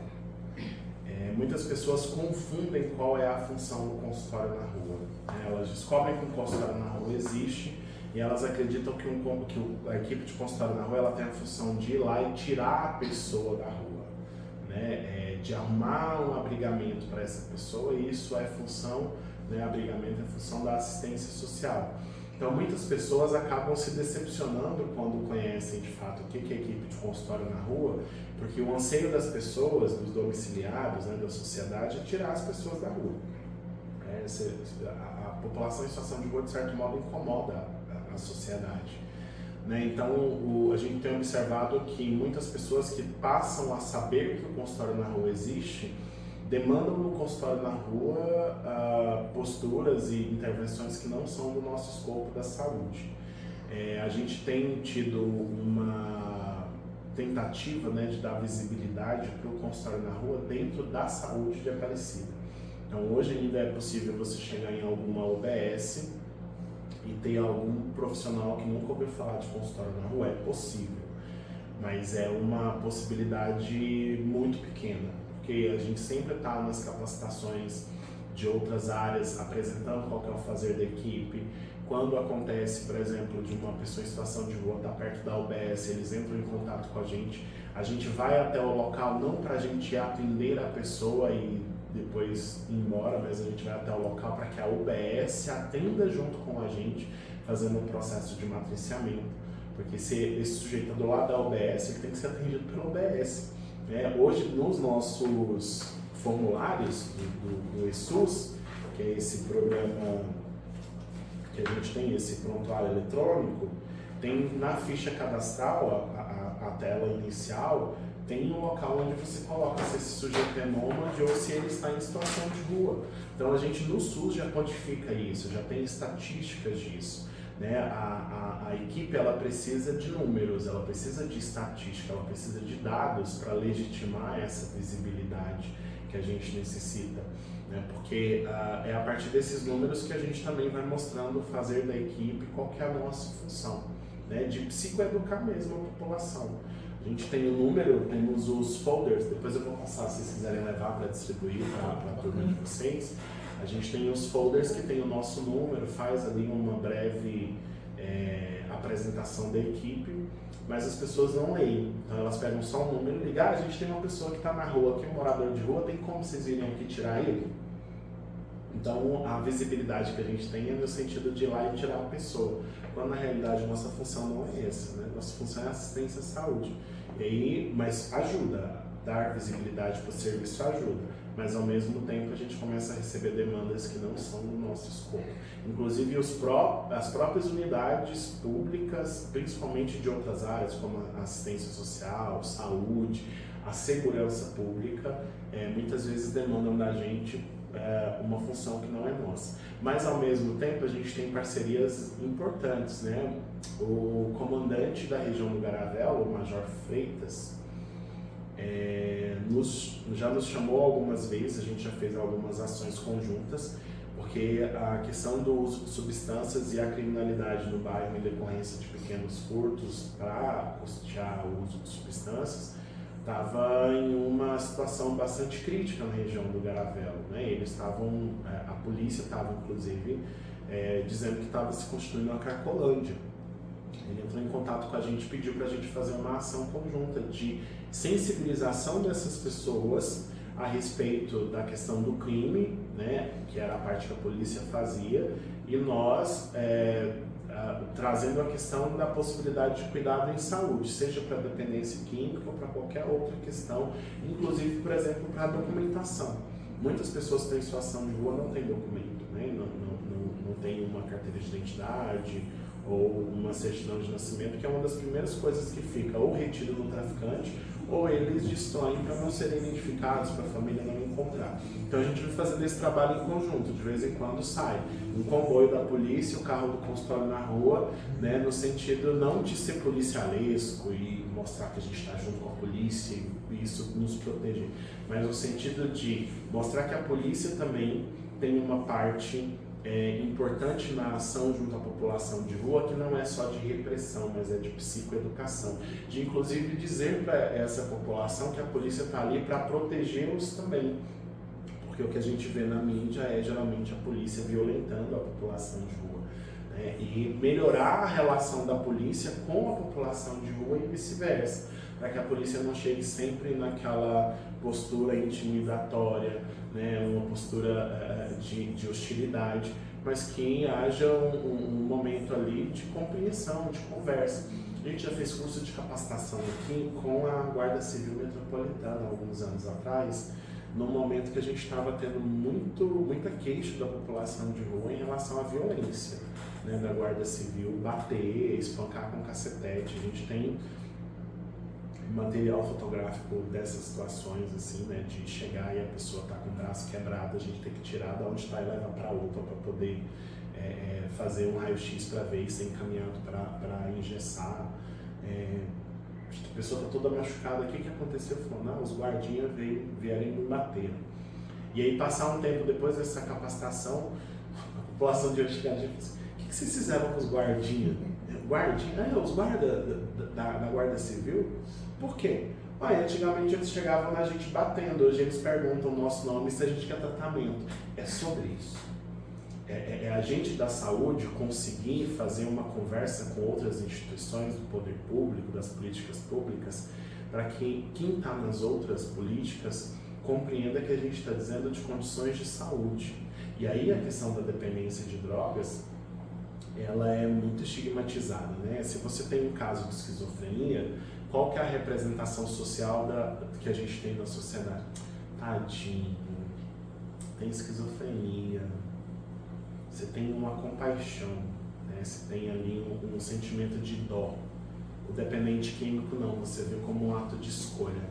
A: Muitas pessoas confundem qual é a função do consultório na rua. Elas descobrem que um consultório na rua existe e elas acreditam que a equipe de consultório na rua ela tem a função de ir lá e tirar a pessoa da rua, né? De arrumar um abrigamento para essa pessoa, e isso é função, né? Abrigamento é função da assistência social. Então muitas pessoas acabam se decepcionando quando conhecem de fato o que é equipe de consultório na rua, porque o anseio das pessoas, dos domiciliados, né, da sociedade, é tirar as pessoas da rua. A população em situação de rua, de certo modo, incomoda a sociedade. Né? Então a gente tem observado que muitas pessoas que passam a saber que o consultório na rua existe, demandam no consultório na rua posturas e intervenções que não são do nosso escopo da saúde. A gente tem tido uma tentativa, né, de dar visibilidade para o consultório na rua dentro da saúde de Aparecida. Então hoje ainda é possível você chegar em alguma UBS e ter algum profissional que nunca ouviu falar de consultório na rua, é possível, mas é uma possibilidade muito pequena, porque a gente sempre está nas capacitações de outras áreas, apresentando qual que é o fazer da equipe. Quando acontece, por exemplo, de uma pessoa em situação de rua estar perto da UBS, eles entram em contato com a gente vai até o local não para a gente atender a pessoa e depois ir embora, mas a gente vai até o local para que a UBS atenda junto com a gente, fazendo um processo de matriciamento, porque se esse sujeito é do lado da UBS, ele tem que ser atendido pela UBS. Hoje, nos nossos formulários do ESUS, que é esse programa que a gente tem, esse prontuário eletrônico, tem na ficha cadastral, a tela inicial, tem um local onde você coloca se esse sujeito é nômade ou se ele está em situação de rua. Então a gente no SUS já quantifica isso, já tem estatísticas disso. Né? A equipe ela precisa de números, ela precisa de estatística, ela precisa de dados para legitimar essa visibilidade que a gente necessita. Né? Porque é a partir desses números que a gente também vai mostrando o fazer da equipe, qual que é a nossa função, né? De psicoeducar mesmo a população. A gente tem o número, temos os folders, depois eu vou passar se vocês quiserem levar para distribuir para a turma de vocês. A gente tem os folders que tem o nosso número, faz ali uma breve apresentação da equipe, mas as pessoas não leem. Então elas pegam só um número e ligam, a gente tem uma pessoa que está na rua, que é um morador de rua, tem como vocês virem aqui tirar ele? Então a visibilidade que a gente tem é no sentido de ir lá e tirar a pessoa, quando na realidade a nossa função não é essa, né? Nossa função é assistência à saúde. E aí, mas ajuda, dar visibilidade para o serviço ajuda, mas ao mesmo tempo a gente começa a receber demandas que não são do nosso escopo. Inclusive as próprias unidades públicas, principalmente de outras áreas como a assistência social, saúde, a segurança pública, muitas vezes demandam da gente uma função que não é nossa. Mas ao mesmo tempo a gente tem parcerias importantes, né? O comandante da região do Garavelo, o Major Freitas, já nos chamou algumas vezes, a gente já fez algumas ações conjuntas, porque a questão do uso de substâncias e a criminalidade no bairro em decorrência de pequenos furtos para custear o uso de substâncias estava em uma situação bastante crítica na região do Garavelo, né? Eles estavam, a polícia estava inclusive dizendo que estava se constituindo uma Cracolândia. Ele entrou em contato com a gente, pediu para a gente fazer uma ação conjunta de sensibilização dessas pessoas a respeito da questão do crime, né, que era a parte que a polícia fazia, e nós trazendo a questão da possibilidade de cuidado em saúde, seja para dependência química ou para qualquer outra questão, inclusive, por exemplo, para a documentação. Muitas pessoas que têm situação de rua não têm documento, né, não tem uma carteira de identidade ou uma certidão de nascimento, que é uma das primeiras coisas que fica ou retido no traficante, ou eles destroem para não serem identificados, para a família não encontrar. Então a gente vai fazendo esse trabalho em conjunto, de vez em quando sai um comboio da polícia, o carro do consultório na rua, né, no sentido não de ser policialesco e mostrar que a gente está junto com a polícia e isso nos proteger, mas no sentido de mostrar que a polícia também tem uma parte importante na ação junto à população de rua, que não é só de repressão, mas é de psicoeducação, de inclusive dizer para essa população que a polícia está ali para protegê-los também, porque o que a gente vê na mídia é geralmente a polícia violentando a população de rua, né? E melhorar a relação da polícia com a população de rua e vice-versa, para que a polícia não chegue sempre naquela postura intimidatória, né, uma postura de hostilidade, mas que haja um momento ali de compreensão, de conversa. A gente já fez curso de capacitação aqui com a Guarda Civil Metropolitana alguns anos atrás, no momento que a gente estava tendo muita queixa da população de rua em relação à violência, né, da Guarda Civil, bater, espancar com cacetete. A gente tem material fotográfico dessas situações, assim, né, de chegar e a pessoa tá com o braço quebrado, a gente tem que tirar da onde está e levar para outra para poder fazer um raio-x para ver e ser encaminhado para engessar. A pessoa está toda machucada, o que aconteceu? Falou, não, os guardinhas vieram e me bateram. E aí, passar um tempo depois dessa capacitação, a população de Antigamente disse, o que vocês fizeram com os guardinhas? Guardinha? Os guardas da Guarda Civil? Por quê? Antigamente eles chegavam na gente batendo, hoje eles perguntam o nosso nome se a gente quer tratamento. É sobre isso. É a gente da saúde conseguir fazer uma conversa com outras instituições do poder público, das políticas públicas, para que quem está nas outras políticas compreenda que a gente está dizendo de condições de saúde. E aí a questão da dependência de drogas, ela é muito estigmatizada, né? Se você tem um caso de esquizofrenia, qual que é a representação social que a gente tem na sociedade? Tadinho, tem esquizofrenia, você tem uma compaixão, né? Você tem ali um sentimento de dó. O dependente químico não, você vê como um ato de escolha.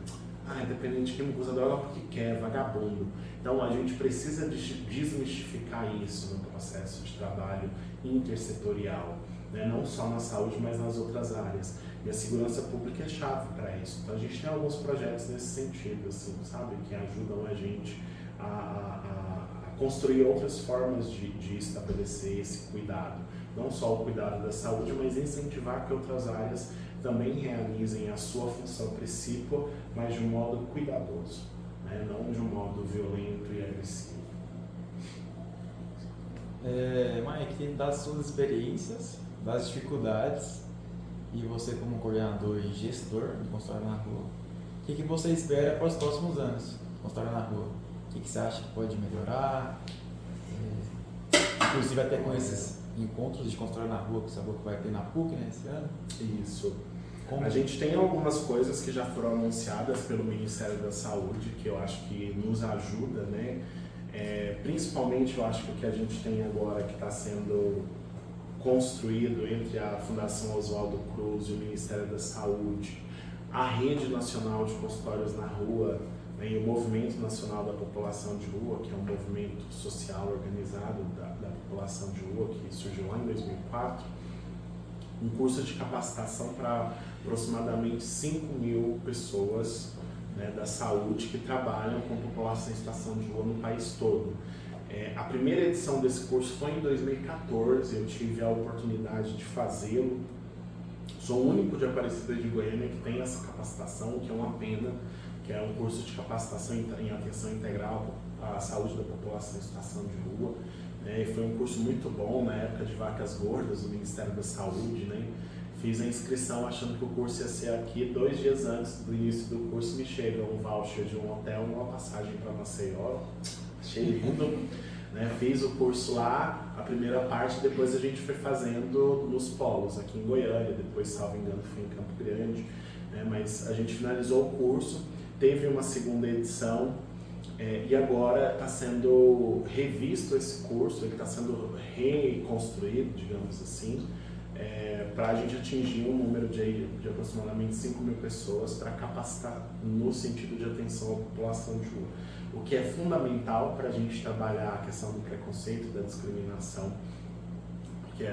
A: Dependente químico usa droga porque quer, vagabundo. Então a gente precisa desmistificar isso no processo de trabalho intersetorial, né? Não só na saúde, mas nas outras áreas. E a segurança pública é chave para isso. Então a gente tem alguns projetos nesse sentido, assim, sabe, que ajudam a gente a construir outras formas de estabelecer esse cuidado. Não só o cuidado da saúde, mas incentivar que outras áreas também realizem a sua função principal, mas de um modo cuidadoso, né? Não de um modo violento e agressivo.
B: Mike, das suas experiências, das dificuldades, e você como coordenador e gestor de Consultório na Rua, o que você espera para os próximos anos de Consultório na Rua? O que você acha que pode melhorar? Inclusive até com esses encontros de Consultório na Rua, que você falou que vai ter na PUC, né, esse ano?
A: Isso. A gente tem algumas coisas que já foram anunciadas pelo Ministério da Saúde, que eu acho que nos ajuda, né? Principalmente eu acho que o que a gente tem agora que está sendo construído entre a Fundação Oswaldo Cruz e o Ministério da Saúde, a Rede Nacional de Consultórios na Rua, né, e o Movimento Nacional da População de Rua, que é um movimento social organizado da população de rua, que surgiu lá em 2004, um curso de capacitação para aproximadamente 5.000 pessoas, né, da saúde que trabalham com população em situação de rua no país todo. A primeira edição desse curso foi em 2014, eu tive a oportunidade de fazê-lo. Sou o único de Aparecida de Goiânia que tem essa capacitação, o que é uma pena, que é um curso de capacitação em atenção integral à saúde da população em situação de rua. E foi um curso muito bom na época de vacas gordas do Ministério da Saúde, né? Fiz a inscrição achando que o curso ia ser aqui. 2 dias antes do início do curso me chega um voucher de um hotel e uma passagem para Maceió. Achei lindo, né? Fiz o curso lá, a primeira parte, depois a gente foi fazendo nos polos, aqui em Goiânia, depois, salvo engano, foi em Campo Grande, né? Mas a gente finalizou o curso, teve uma segunda edição, e agora está sendo revisto esse curso, ele está sendo reconstruído, digamos assim, para a gente atingir um número de aproximadamente 5.000 pessoas para capacitar no sentido de atenção à população de rua. O que é fundamental para a gente trabalhar a questão do preconceito, da discriminação, porque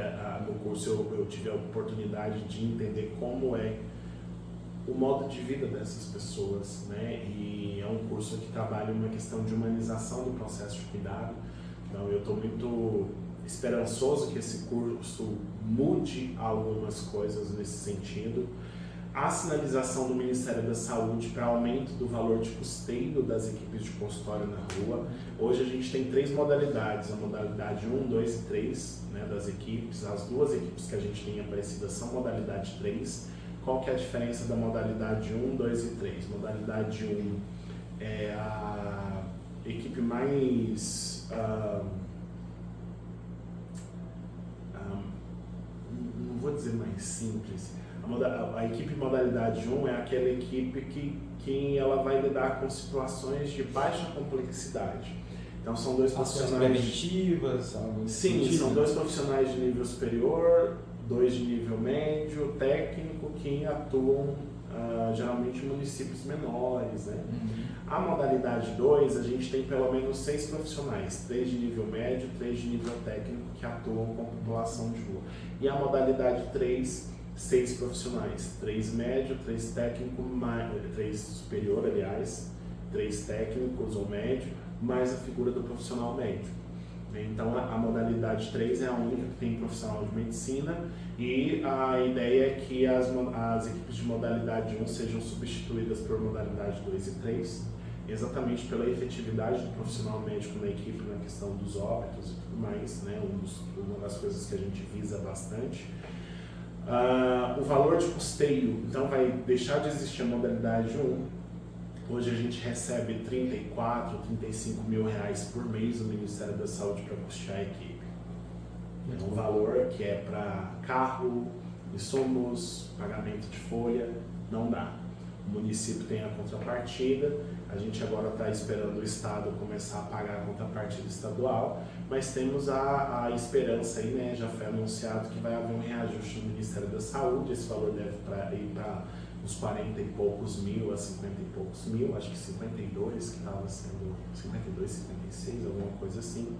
A: no curso eu tive a oportunidade de entender como é o modo de vida dessas pessoas, né? E é um curso que trabalha uma questão de humanização do processo de cuidado. Então eu estou muito esperançoso que esse curso mude algumas coisas nesse sentido. A sinalização do Ministério da Saúde para aumento do valor de custeio das equipes de consultório na rua. Hoje a gente tem 3 modalidades, a modalidade 1, 2 e 3, né, das equipes. As 2 equipes que a gente tem em Aparecida são modalidade 3, qual que é a diferença da modalidade 1, 2 e 3? Modalidade 1 é a equipe mais... não vou dizer mais simples. A equipe modalidade 1 é aquela equipe que ela vai lidar com situações de baixa complexidade. Então são dois profissionais
B: preventivas, algo
A: sim,
B: sentido.
A: São dois profissionais de nível superior, 2 de nível médio, técnico, que atuam geralmente em municípios menores, né? A modalidade 2, a gente tem pelo menos 6 profissionais, 3 de nível médio, 3 de nível técnico, que atuam com a população de rua. E a modalidade 3, 6 profissionais, 3 médio, 3 técnico, 3 superior, aliás, 3 técnicos ou médio, mais a figura do profissional médio. Então a modalidade 3 é a única que tem profissional de medicina e a ideia é que as equipes de modalidade 1 sejam substituídas por modalidade 2 e 3, exatamente pela efetividade do profissional médico na equipe na questão dos óbitos e tudo mais, né? Uma das coisas que a gente visa bastante. O valor de custeio, então vai deixar de existir a modalidade 1. Hoje a gente recebe 34, 35 mil reais por mês do Ministério da Saúde para custear a equipe. É um valor que é para carro, insumos, pagamento de folha, não dá. O município tem a contrapartida, a gente agora está esperando o Estado começar a pagar a contrapartida estadual, mas temos a esperança aí, né? Já foi anunciado que vai haver um reajuste no Ministério da Saúde, esse valor deve ir para uns 40 e poucos mil a 50 e poucos mil, acho que 52 que estava sendo, 52, 56, alguma coisa assim.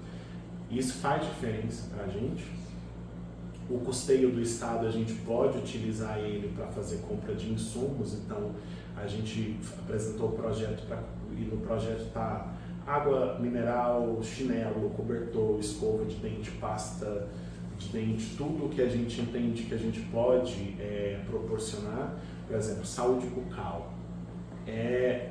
A: Isso faz diferença para a gente. O custeio do Estado a gente pode utilizar ele para fazer compra de insumos, então a gente apresentou o projeto e no projeto está água mineral, chinelo, cobertor, escova de dente, pasta de dente, tudo que a gente entende que a gente pode proporcionar. Por exemplo, saúde bucal é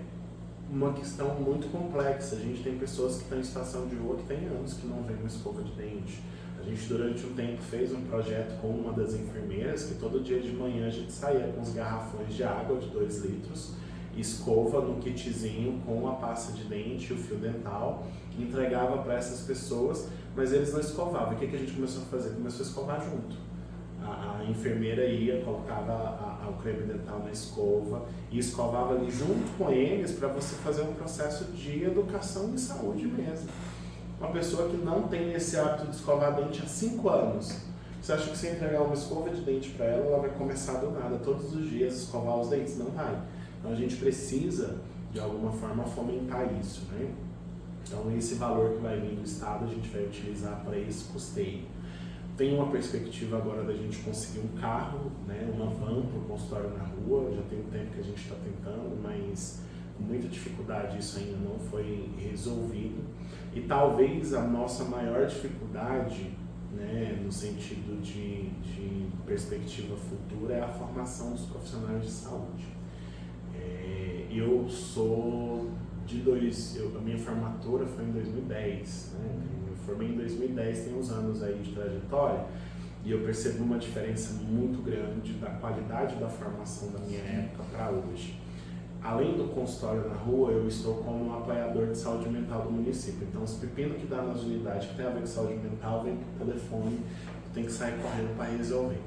A: uma questão muito complexa. A gente tem pessoas que estão em situação de rua que tem anos que não vem uma escova de dente. A gente durante um tempo fez um projeto com uma das enfermeiras que todo dia de manhã a gente saía com os garrafões de água de 2 litros, escova no kitzinho com a pasta de dente e o fio dental, entregava para essas pessoas, mas eles não escovavam. O que a gente começou a fazer? Começou a escovar junto. A enfermeira ia, colocava o creme dental na escova e escovava ali junto com eles para você fazer um processo de educação em saúde mesmo. Uma pessoa que não tem esse hábito de escovar dente há 5 anos, você acha que se entregar uma escova de dente para ela, ela vai começar do nada, todos os dias escovar os dentes? Não vai. Então a gente precisa, de alguma forma, fomentar isso, né? Então esse valor que vai vir do Estado a gente vai utilizar para esse custeio. Tem uma perspectiva agora da gente conseguir um carro, né, uma van para o consultório na rua, já tem um tempo que a gente está tentando, mas com muita dificuldade isso ainda não foi resolvido. E talvez a nossa maior dificuldade, né, no sentido de perspectiva futura, é a formação dos profissionais de saúde. Eu sou a minha formatura foi em 2010, né? Eu formei em 2010, tem uns anos aí de trajetória, e eu percebo uma diferença muito grande da qualidade da formação da minha época para hoje. Além do consultório na rua, eu estou como um apoiador de saúde mental do município. Então, os pepinos que dá nas unidades que tem a ver com saúde mental, vem por telefone, tem que sair correndo para resolver.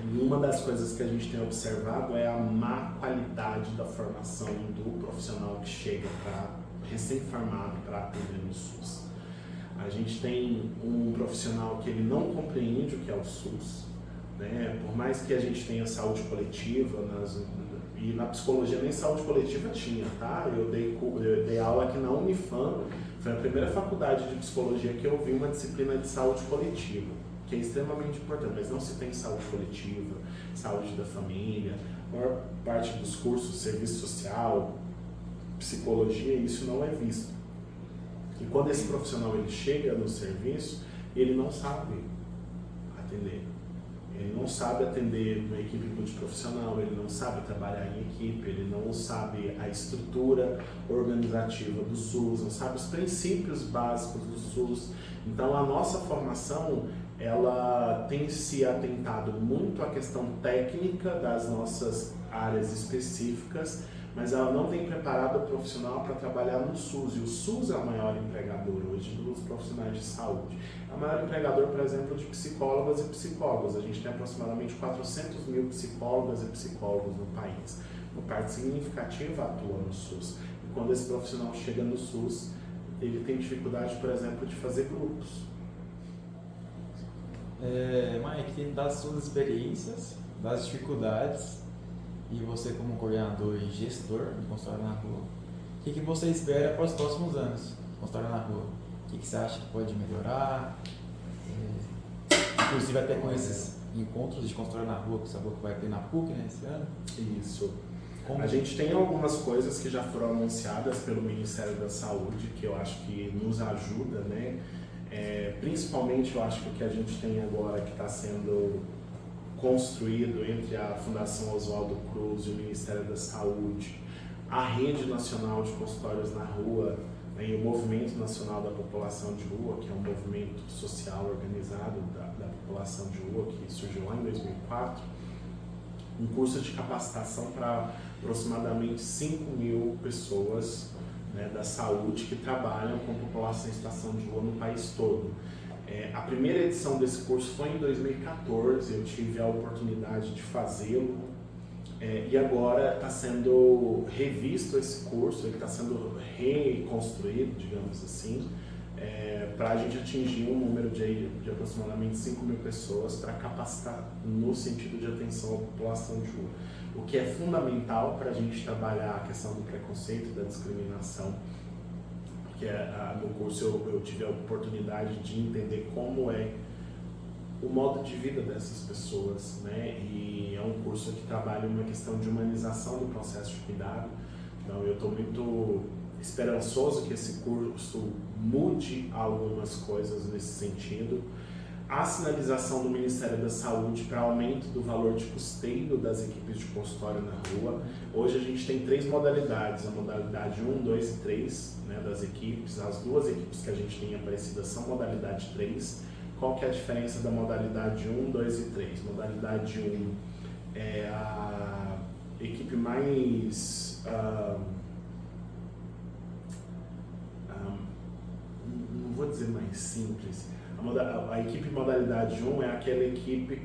A: E uma das coisas que a gente tem observado é a má qualidade da formação do profissional que chega recém-formado para atender no SUS. A gente tem um profissional que ele não compreende o que é o SUS, né? Por mais que a gente tenha saúde coletiva, e na psicologia nem saúde coletiva tinha, tá? Eu dei aula aqui na Unifam, foi a primeira faculdade de psicologia que eu vi uma disciplina de saúde coletiva, que é extremamente importante, mas não se tem saúde coletiva, saúde da família, a maior parte dos cursos, serviço social, psicologia, isso não é visto. E quando esse profissional ele chega no serviço, ele não sabe atender. Ele não sabe atender uma equipe multiprofissional, ele não sabe trabalhar em equipe, ele não sabe a estrutura organizativa do SUS, não sabe os princípios básicos do SUS. Então a nossa formação, ela tem se atentado muito à questão técnica das nossas áreas específicas, mas ela não tem preparado o profissional para trabalhar no SUS. E o SUS é o maior empregador hoje dos profissionais de saúde. É o maior empregador, por exemplo, de psicólogas e psicólogos. A gente tem aproximadamente 400 mil psicólogas e psicólogos no país. Uma parte significativa atua no SUS. E quando esse profissional chega no SUS, ele tem dificuldade, por exemplo, de fazer grupos.
B: Mike, das suas experiências, das dificuldades, e você como coordenador e gestor de consultório na rua, o que você espera para os próximos anos de consultório na rua? O que você acha que pode melhorar? Inclusive até com esses encontros de consultório na rua, que você falou que vai ter na PUC, né, esse ano?
A: Isso.
B: Como?
A: A gente tem algumas coisas que já foram anunciadas pelo Ministério da Saúde, que eu acho que nos ajuda, né? Principalmente eu acho que o que a gente tem agora que está sendo construído entre a Fundação Oswaldo Cruz e o Ministério da Saúde, a Rede Nacional de Consultórios na Rua, né, e o Movimento Nacional da População de Rua, que é um movimento social organizado da população de rua, que surgiu lá em 2004, um curso de capacitação para aproximadamente 5 mil pessoas, né, da saúde que trabalham com população em situação de rua no país todo. A primeira edição desse curso foi em 2014, eu tive a oportunidade de fazê-lo, e agora está sendo revisto esse curso, ele está sendo reconstruído, digamos assim, para a gente atingir um número de aproximadamente 5 mil pessoas para capacitar no sentido de atenção à população de rua. O que é fundamental para a gente trabalhar a questão do preconceito e da discriminação, porque no curso eu tive a oportunidade de entender como é o modo de vida dessas pessoas, né? E é um curso que trabalha uma questão de humanização do processo de cuidado. Então eu estou muito esperançoso que esse curso mude algumas coisas nesse sentido. A sinalização do Ministério da Saúde para aumento do valor de custeio das equipes de consultório na rua. Hoje a gente tem 3 modalidades, a modalidade 1, 2 e 3, né, das equipes. As 2 equipes que a gente tem aparecidas são modalidade 3. Qual que é a diferença da modalidade 1, 2 e 3? Modalidade 1 é a equipe mais... não vou dizer mais simples. A equipe modalidade 1 é aquela equipe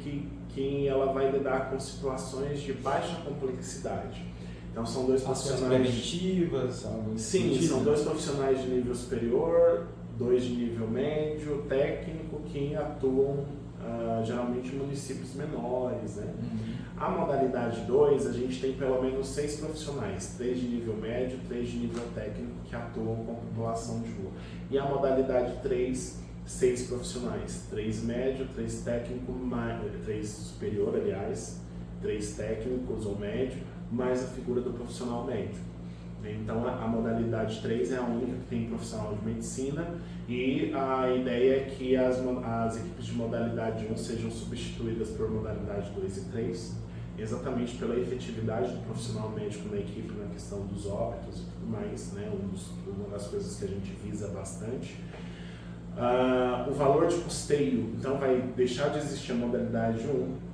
A: que ela vai lidar com situações de baixa complexidade. Então são 2 profissionais
B: preventivas, algo
A: sim,
B: sentido,
A: são 2 profissionais de nível superior, 2 de nível médio, técnico, que atuam geralmente em municípios menores, né? A modalidade 2, a gente tem pelo menos 6 profissionais, 3 de nível médio, 3 de nível técnico, que atuam com a população de rua. E a modalidade 3, 6 profissionais, 3 médio, 3 técnico, 3 superior, aliás, 3 técnicos ou médio, mais a figura do profissional médio. Então a modalidade 3 é a única que tem profissional de medicina, e a ideia é que as equipes de modalidade 1 sejam substituídas por modalidade 2 e 3, exatamente pela efetividade do profissional médico na equipe, na questão dos óbitos e tudo mais, né? Uma das coisas que a gente visa bastante. O valor de custeio, então vai deixar de existir a modalidade 1.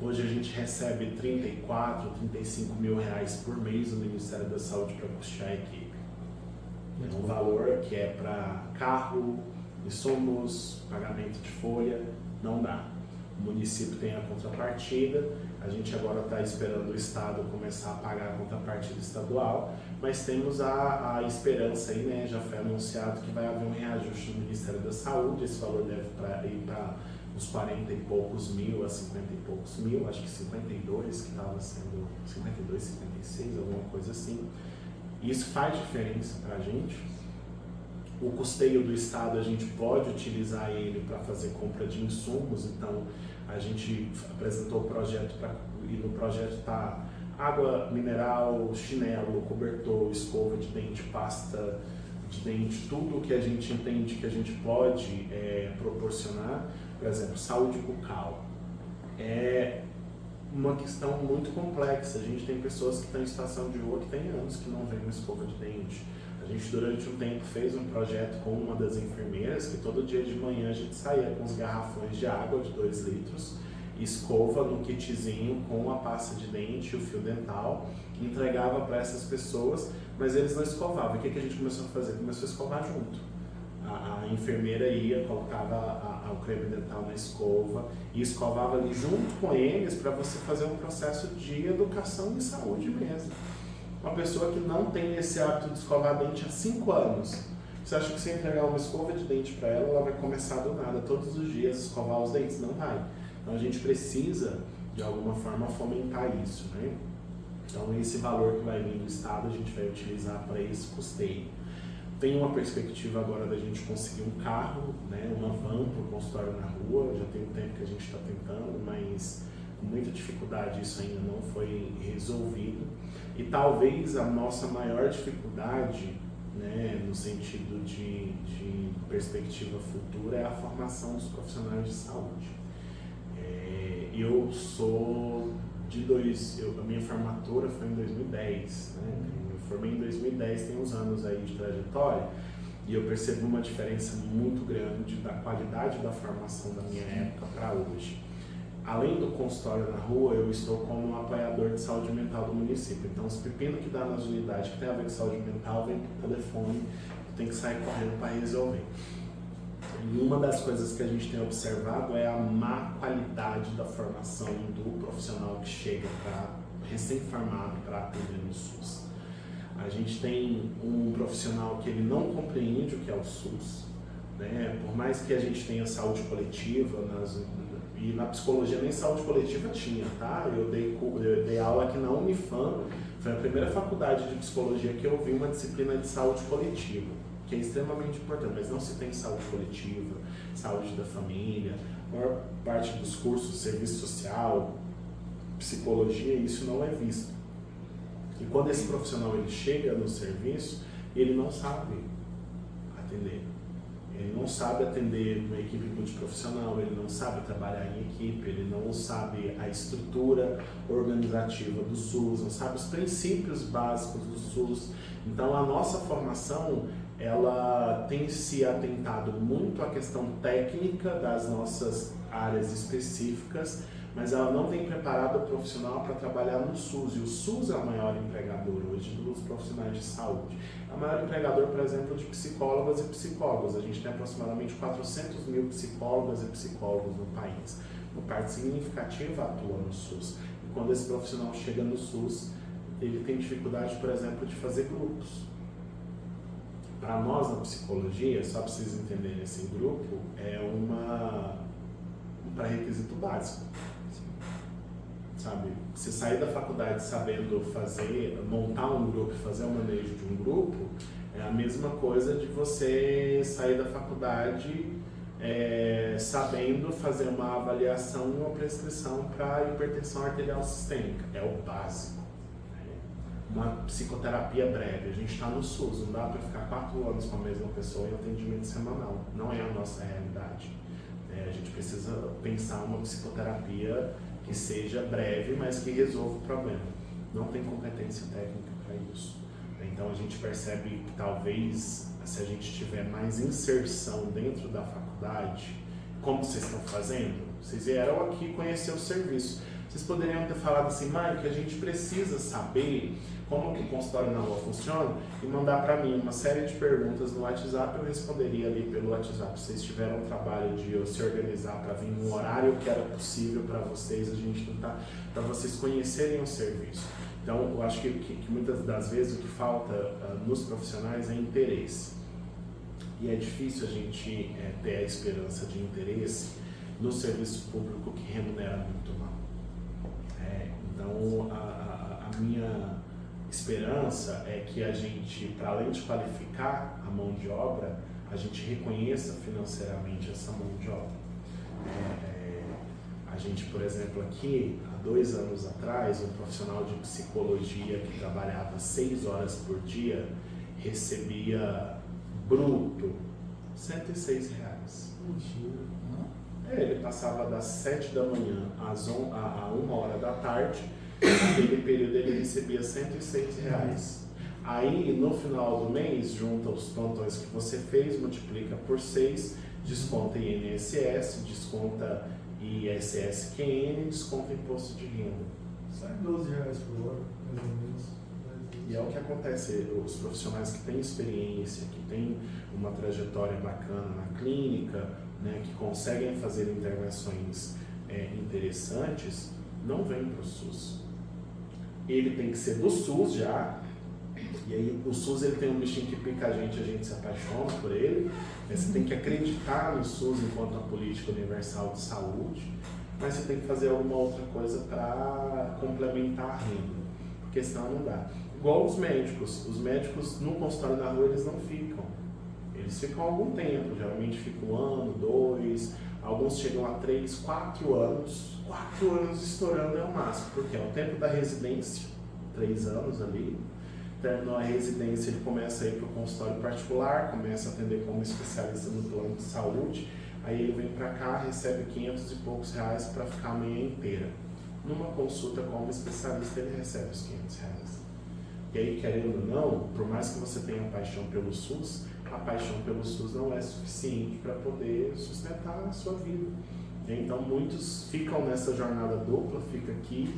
A: Hoje a gente recebe 34, 35 mil reais por mês do Ministério da Saúde para custear a equipe. É um valor que é para carro, insumos, pagamento de folha, não dá. O município tem a contrapartida, a gente agora está esperando o Estado começar a pagar a contrapartida estadual, mas temos a esperança aí, né? Já foi anunciado que vai haver um reajuste no Ministério da Saúde, esse valor deve ir para uns 40 e poucos mil a 50 e poucos mil, acho que 52 que estava sendo, 52, 56, alguma coisa assim. Isso faz diferença para a gente. O custeio do Estado, a gente pode utilizar ele para fazer compra de insumos, então a gente apresentou o projeto e no projeto está água mineral, chinelo, cobertor, escova de dente, pasta de dente, tudo que a gente entende que a gente pode proporcionar. Por exemplo, saúde bucal. é uma questão muito complexa. A gente tem pessoas que estão em situação de rua que tem anos que não vem uma escova de dente. A gente, durante um tempo, fez um projeto com uma das enfermeiras que todo dia de manhã a gente saía com os garrafões de água de 2 litros, escova no kitzinho com a pasta de dente e o fio dental, entregava para essas pessoas, mas eles não escovavam. O que a gente começou a fazer? Começou a escovar junto. A enfermeira ia, colocava o creme dental na escova e escovava ali junto com eles para você fazer um processo de educação e saúde mesmo. Uma pessoa que não tem esse hábito de escovar dente há 5 anos, você acha que se entregar uma escova de dente para ela, ela vai começar do nada, todos os dias, escovar os dentes? Não vai. Então a gente precisa, de alguma forma, fomentar isso, né? Então esse valor que vai vir do Estado, a gente vai utilizar para esse custeio. Tem uma perspectiva agora da gente conseguir um carro, né, uma van para o consultório na rua, já tem um tempo que a gente está tentando, mas com muita dificuldade isso ainda não foi resolvido. E talvez a nossa maior dificuldade, né, no sentido de perspectiva futura, é a formação dos profissionais de saúde. Eu sou a minha formatura foi em 2010, né? Eu formei em 2010, tem uns anos aí de trajetória, e eu percebo uma diferença muito grande da qualidade da formação da minha época para hoje. Além do consultório na rua, eu estou como um apoiador de saúde mental do município. Então, os pepinos que dá nas unidades que tem a ver com saúde mental, vem por telefone, tem que sair correndo para resolver. E uma das coisas que a gente tem observado é a má qualidade da formação do profissional que chega recém-formado para atender no SUS. A gente tem um profissional que ele não compreende o que é o SUS, né? Por mais que a gente tenha saúde coletiva, e na psicologia nem saúde coletiva tinha, tá? Eu dei aula aqui na Unifam, foi a primeira faculdade de psicologia que eu vi uma disciplina de saúde coletiva, que é extremamente importante, mas não se tem saúde coletiva, saúde da família, a maior parte dos cursos, serviço social, psicologia, isso não é visto. E quando esse profissional ele chega no serviço, ele não sabe atender. Ele não sabe atender uma equipe multiprofissional, ele não sabe trabalhar em equipe, ele não sabe a estrutura organizativa do SUS, não sabe os princípios básicos do SUS. Então a nossa formação, ela tem se atentado muito à questão técnica das nossas áreas específicas, mas ela não tem preparado o profissional para trabalhar no SUS. E o SUS é o maior empregador hoje dos profissionais de saúde. É o maior empregador, por exemplo, de psicólogas e psicólogos. A gente tem aproximadamente 400 mil psicólogas e psicólogos no país. Uma parte significativa atua no SUS. E quando esse profissional chega no SUS, ele tem dificuldade, por exemplo, de fazer grupos. Para nós, na psicologia, só para vocês entenderem, esse grupo é um pré-requisito básico. Sabe? Você sair da faculdade sabendo montar um grupo e fazer o manejo de um grupo, é a mesma coisa de você sair da faculdade sabendo fazer uma avaliação e uma prescrição para hipertensão arterial sistêmica. É o básico. Né? Uma psicoterapia breve. A gente está no SUS, não dá para ficar 4 anos com a mesma pessoa em atendimento semanal. Não é a nossa realidade. A gente precisa pensar uma psicoterapia que seja breve, mas que resolva o problema. Não tem competência técnica para isso. Então a gente percebe que talvez, se a gente tiver mais inserção dentro da faculdade, como vocês estão fazendo, vocês vieram aqui conhecer o serviço. Vocês poderiam ter falado assim, Mike, a gente precisa saber como que o consultório na rua funciona e mandar para mim uma série de perguntas no WhatsApp, eu responderia ali pelo WhatsApp. Vocês tiveram o trabalho de se organizar para vir no horário que era possível para vocês, a gente tentar, para vocês conhecerem o serviço. Então, eu acho que muitas das vezes o que falta nos profissionais é interesse. E é difícil a gente ter a esperança de interesse no serviço público que remunera muito mal. Então, a minha esperança é que a gente, para além de qualificar a mão de obra, a gente reconheça financeiramente essa mão de obra. A gente, por exemplo, aqui, há 2 anos atrás, um profissional de psicologia que trabalhava 6 horas por dia recebia bruto R$106.
D: Mentira.
A: Ele passava das 7 da manhã a 1 hora da tarde, naquele período ele recebia R$106. Aí, no final do mês, junta os plantões que você fez, multiplica por 6, desconta INSS, desconta ISSQN, desconta imposto de renda.
D: Sai R$12 por hora, mais ou menos.
A: E é o que acontece, os profissionais que têm experiência, que têm uma trajetória bacana na clínica, né, que conseguem fazer intervenções interessantes, não vêm para o SUS. Ele tem que ser do SUS já, e aí o SUS ele tem um bichinho que pica a gente se apaixona por ele, né? Você tem que acreditar no SUS enquanto uma política universal de saúde, mas você tem que fazer alguma outra coisa para complementar a renda, porque senão não dá. Igual os médicos no consultório da rua eles não ficam, eles ficam algum tempo, geralmente ficam 1 ano, 2, alguns chegam a 3, 4 anos, 4 anos estourando é o máximo, porque é o tempo da residência, 3 anos ali, terminou a residência, ele começa a ir para o consultório particular, começa a atender como especialista no plano de saúde, aí ele vem para cá, recebe 500 e poucos reais para ficar a manhã inteira. Numa consulta como especialista ele recebe os 500 reais. E aí, querendo ou não, por mais que você tenha paixão pelo SUS, a paixão pelo SUS não é suficiente para poder sustentar a sua vida. Então muitos ficam nessa jornada dupla, fica aqui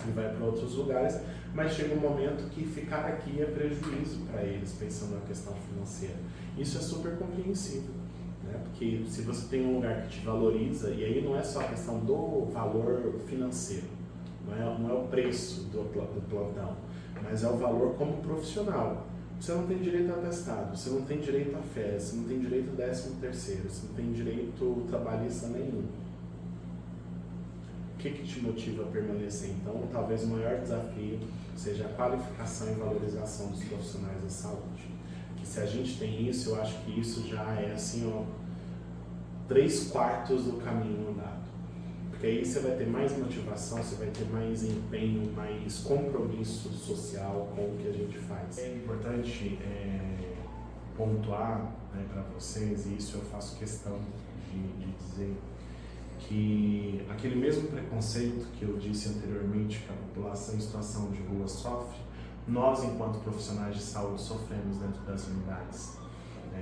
A: e vai para outros lugares, mas chega um momento que ficar aqui é prejuízo para eles, pensando na questão financeira. Isso é super compreensível, né? Porque se você tem um lugar que te valoriza, e aí não é só a questão do valor financeiro, não é o preço do plantão, mas é o valor como profissional. Você não tem direito a atestado, você não tem direito a férias, você não tem direito a 13º, você não tem direito trabalhista nenhum. O que te motiva a permanecer? Então, talvez o maior desafio seja a qualificação e valorização dos profissionais da saúde. Que se a gente tem isso, eu acho que isso já é assim, 3/4 do caminho andado. Porque aí você vai ter mais motivação, você vai ter mais empenho, mais compromisso social com o que a gente faz. É importante pontuar, né, para vocês, e isso eu faço questão de dizer, que aquele mesmo preconceito que eu disse anteriormente que a população em situação de rua sofre, nós enquanto profissionais de saúde sofremos dentro das unidades.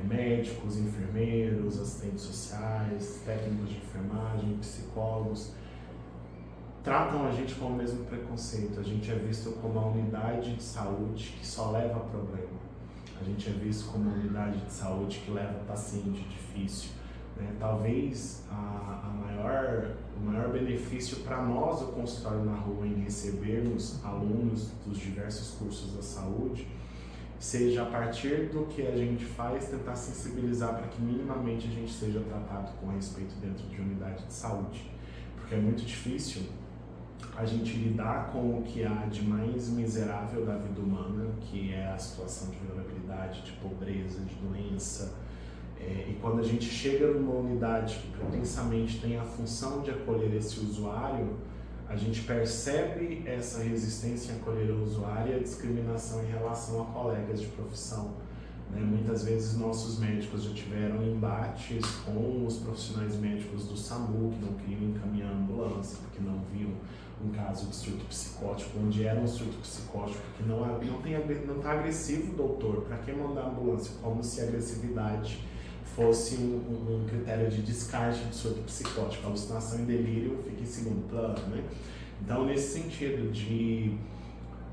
A: Médicos, enfermeiros, assistentes sociais, técnicos de enfermagem, psicólogos, tratam a gente com o mesmo preconceito. A gente é visto como uma unidade de saúde que só leva a problema. A gente é visto como uma unidade de saúde que leva paciente difícil. Talvez o maior benefício para nós do consultório na rua em recebermos alunos dos diversos cursos da saúde seja a partir do que a gente faz tentar sensibilizar para que minimamente a gente seja tratado com respeito dentro de unidade de saúde, porque é muito difícil a gente lidar com o que há de mais miserável da vida humana, que é a situação de vulnerabilidade, de pobreza, de doença. E quando a gente chega numa unidade que pretensamente tem a função de acolher esse usuário, a gente percebe essa resistência em acolher o usuário e a discriminação em relação a colegas de profissão. Muitas vezes nossos médicos já tiveram embates com os profissionais médicos do SAMU, que não queriam encaminhar a ambulância, porque não viam um caso de surto psicótico, onde era um surto psicótico que não está agressivo, doutor, para que mandar a ambulância? Como se a agressividade fosse um critério de descarte de surto psicótico. A alucinação e delírio fica em segundo plano, né? Então, nesse sentido de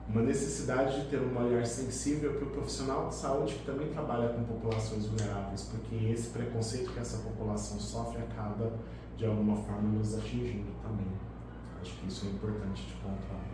A: uma necessidade de ter um olhar sensível para o profissional de saúde que também trabalha com populações vulneráveis, porque esse preconceito que essa população sofre acaba, de alguma forma, nos atingindo também. Acho que isso é importante de pontuar.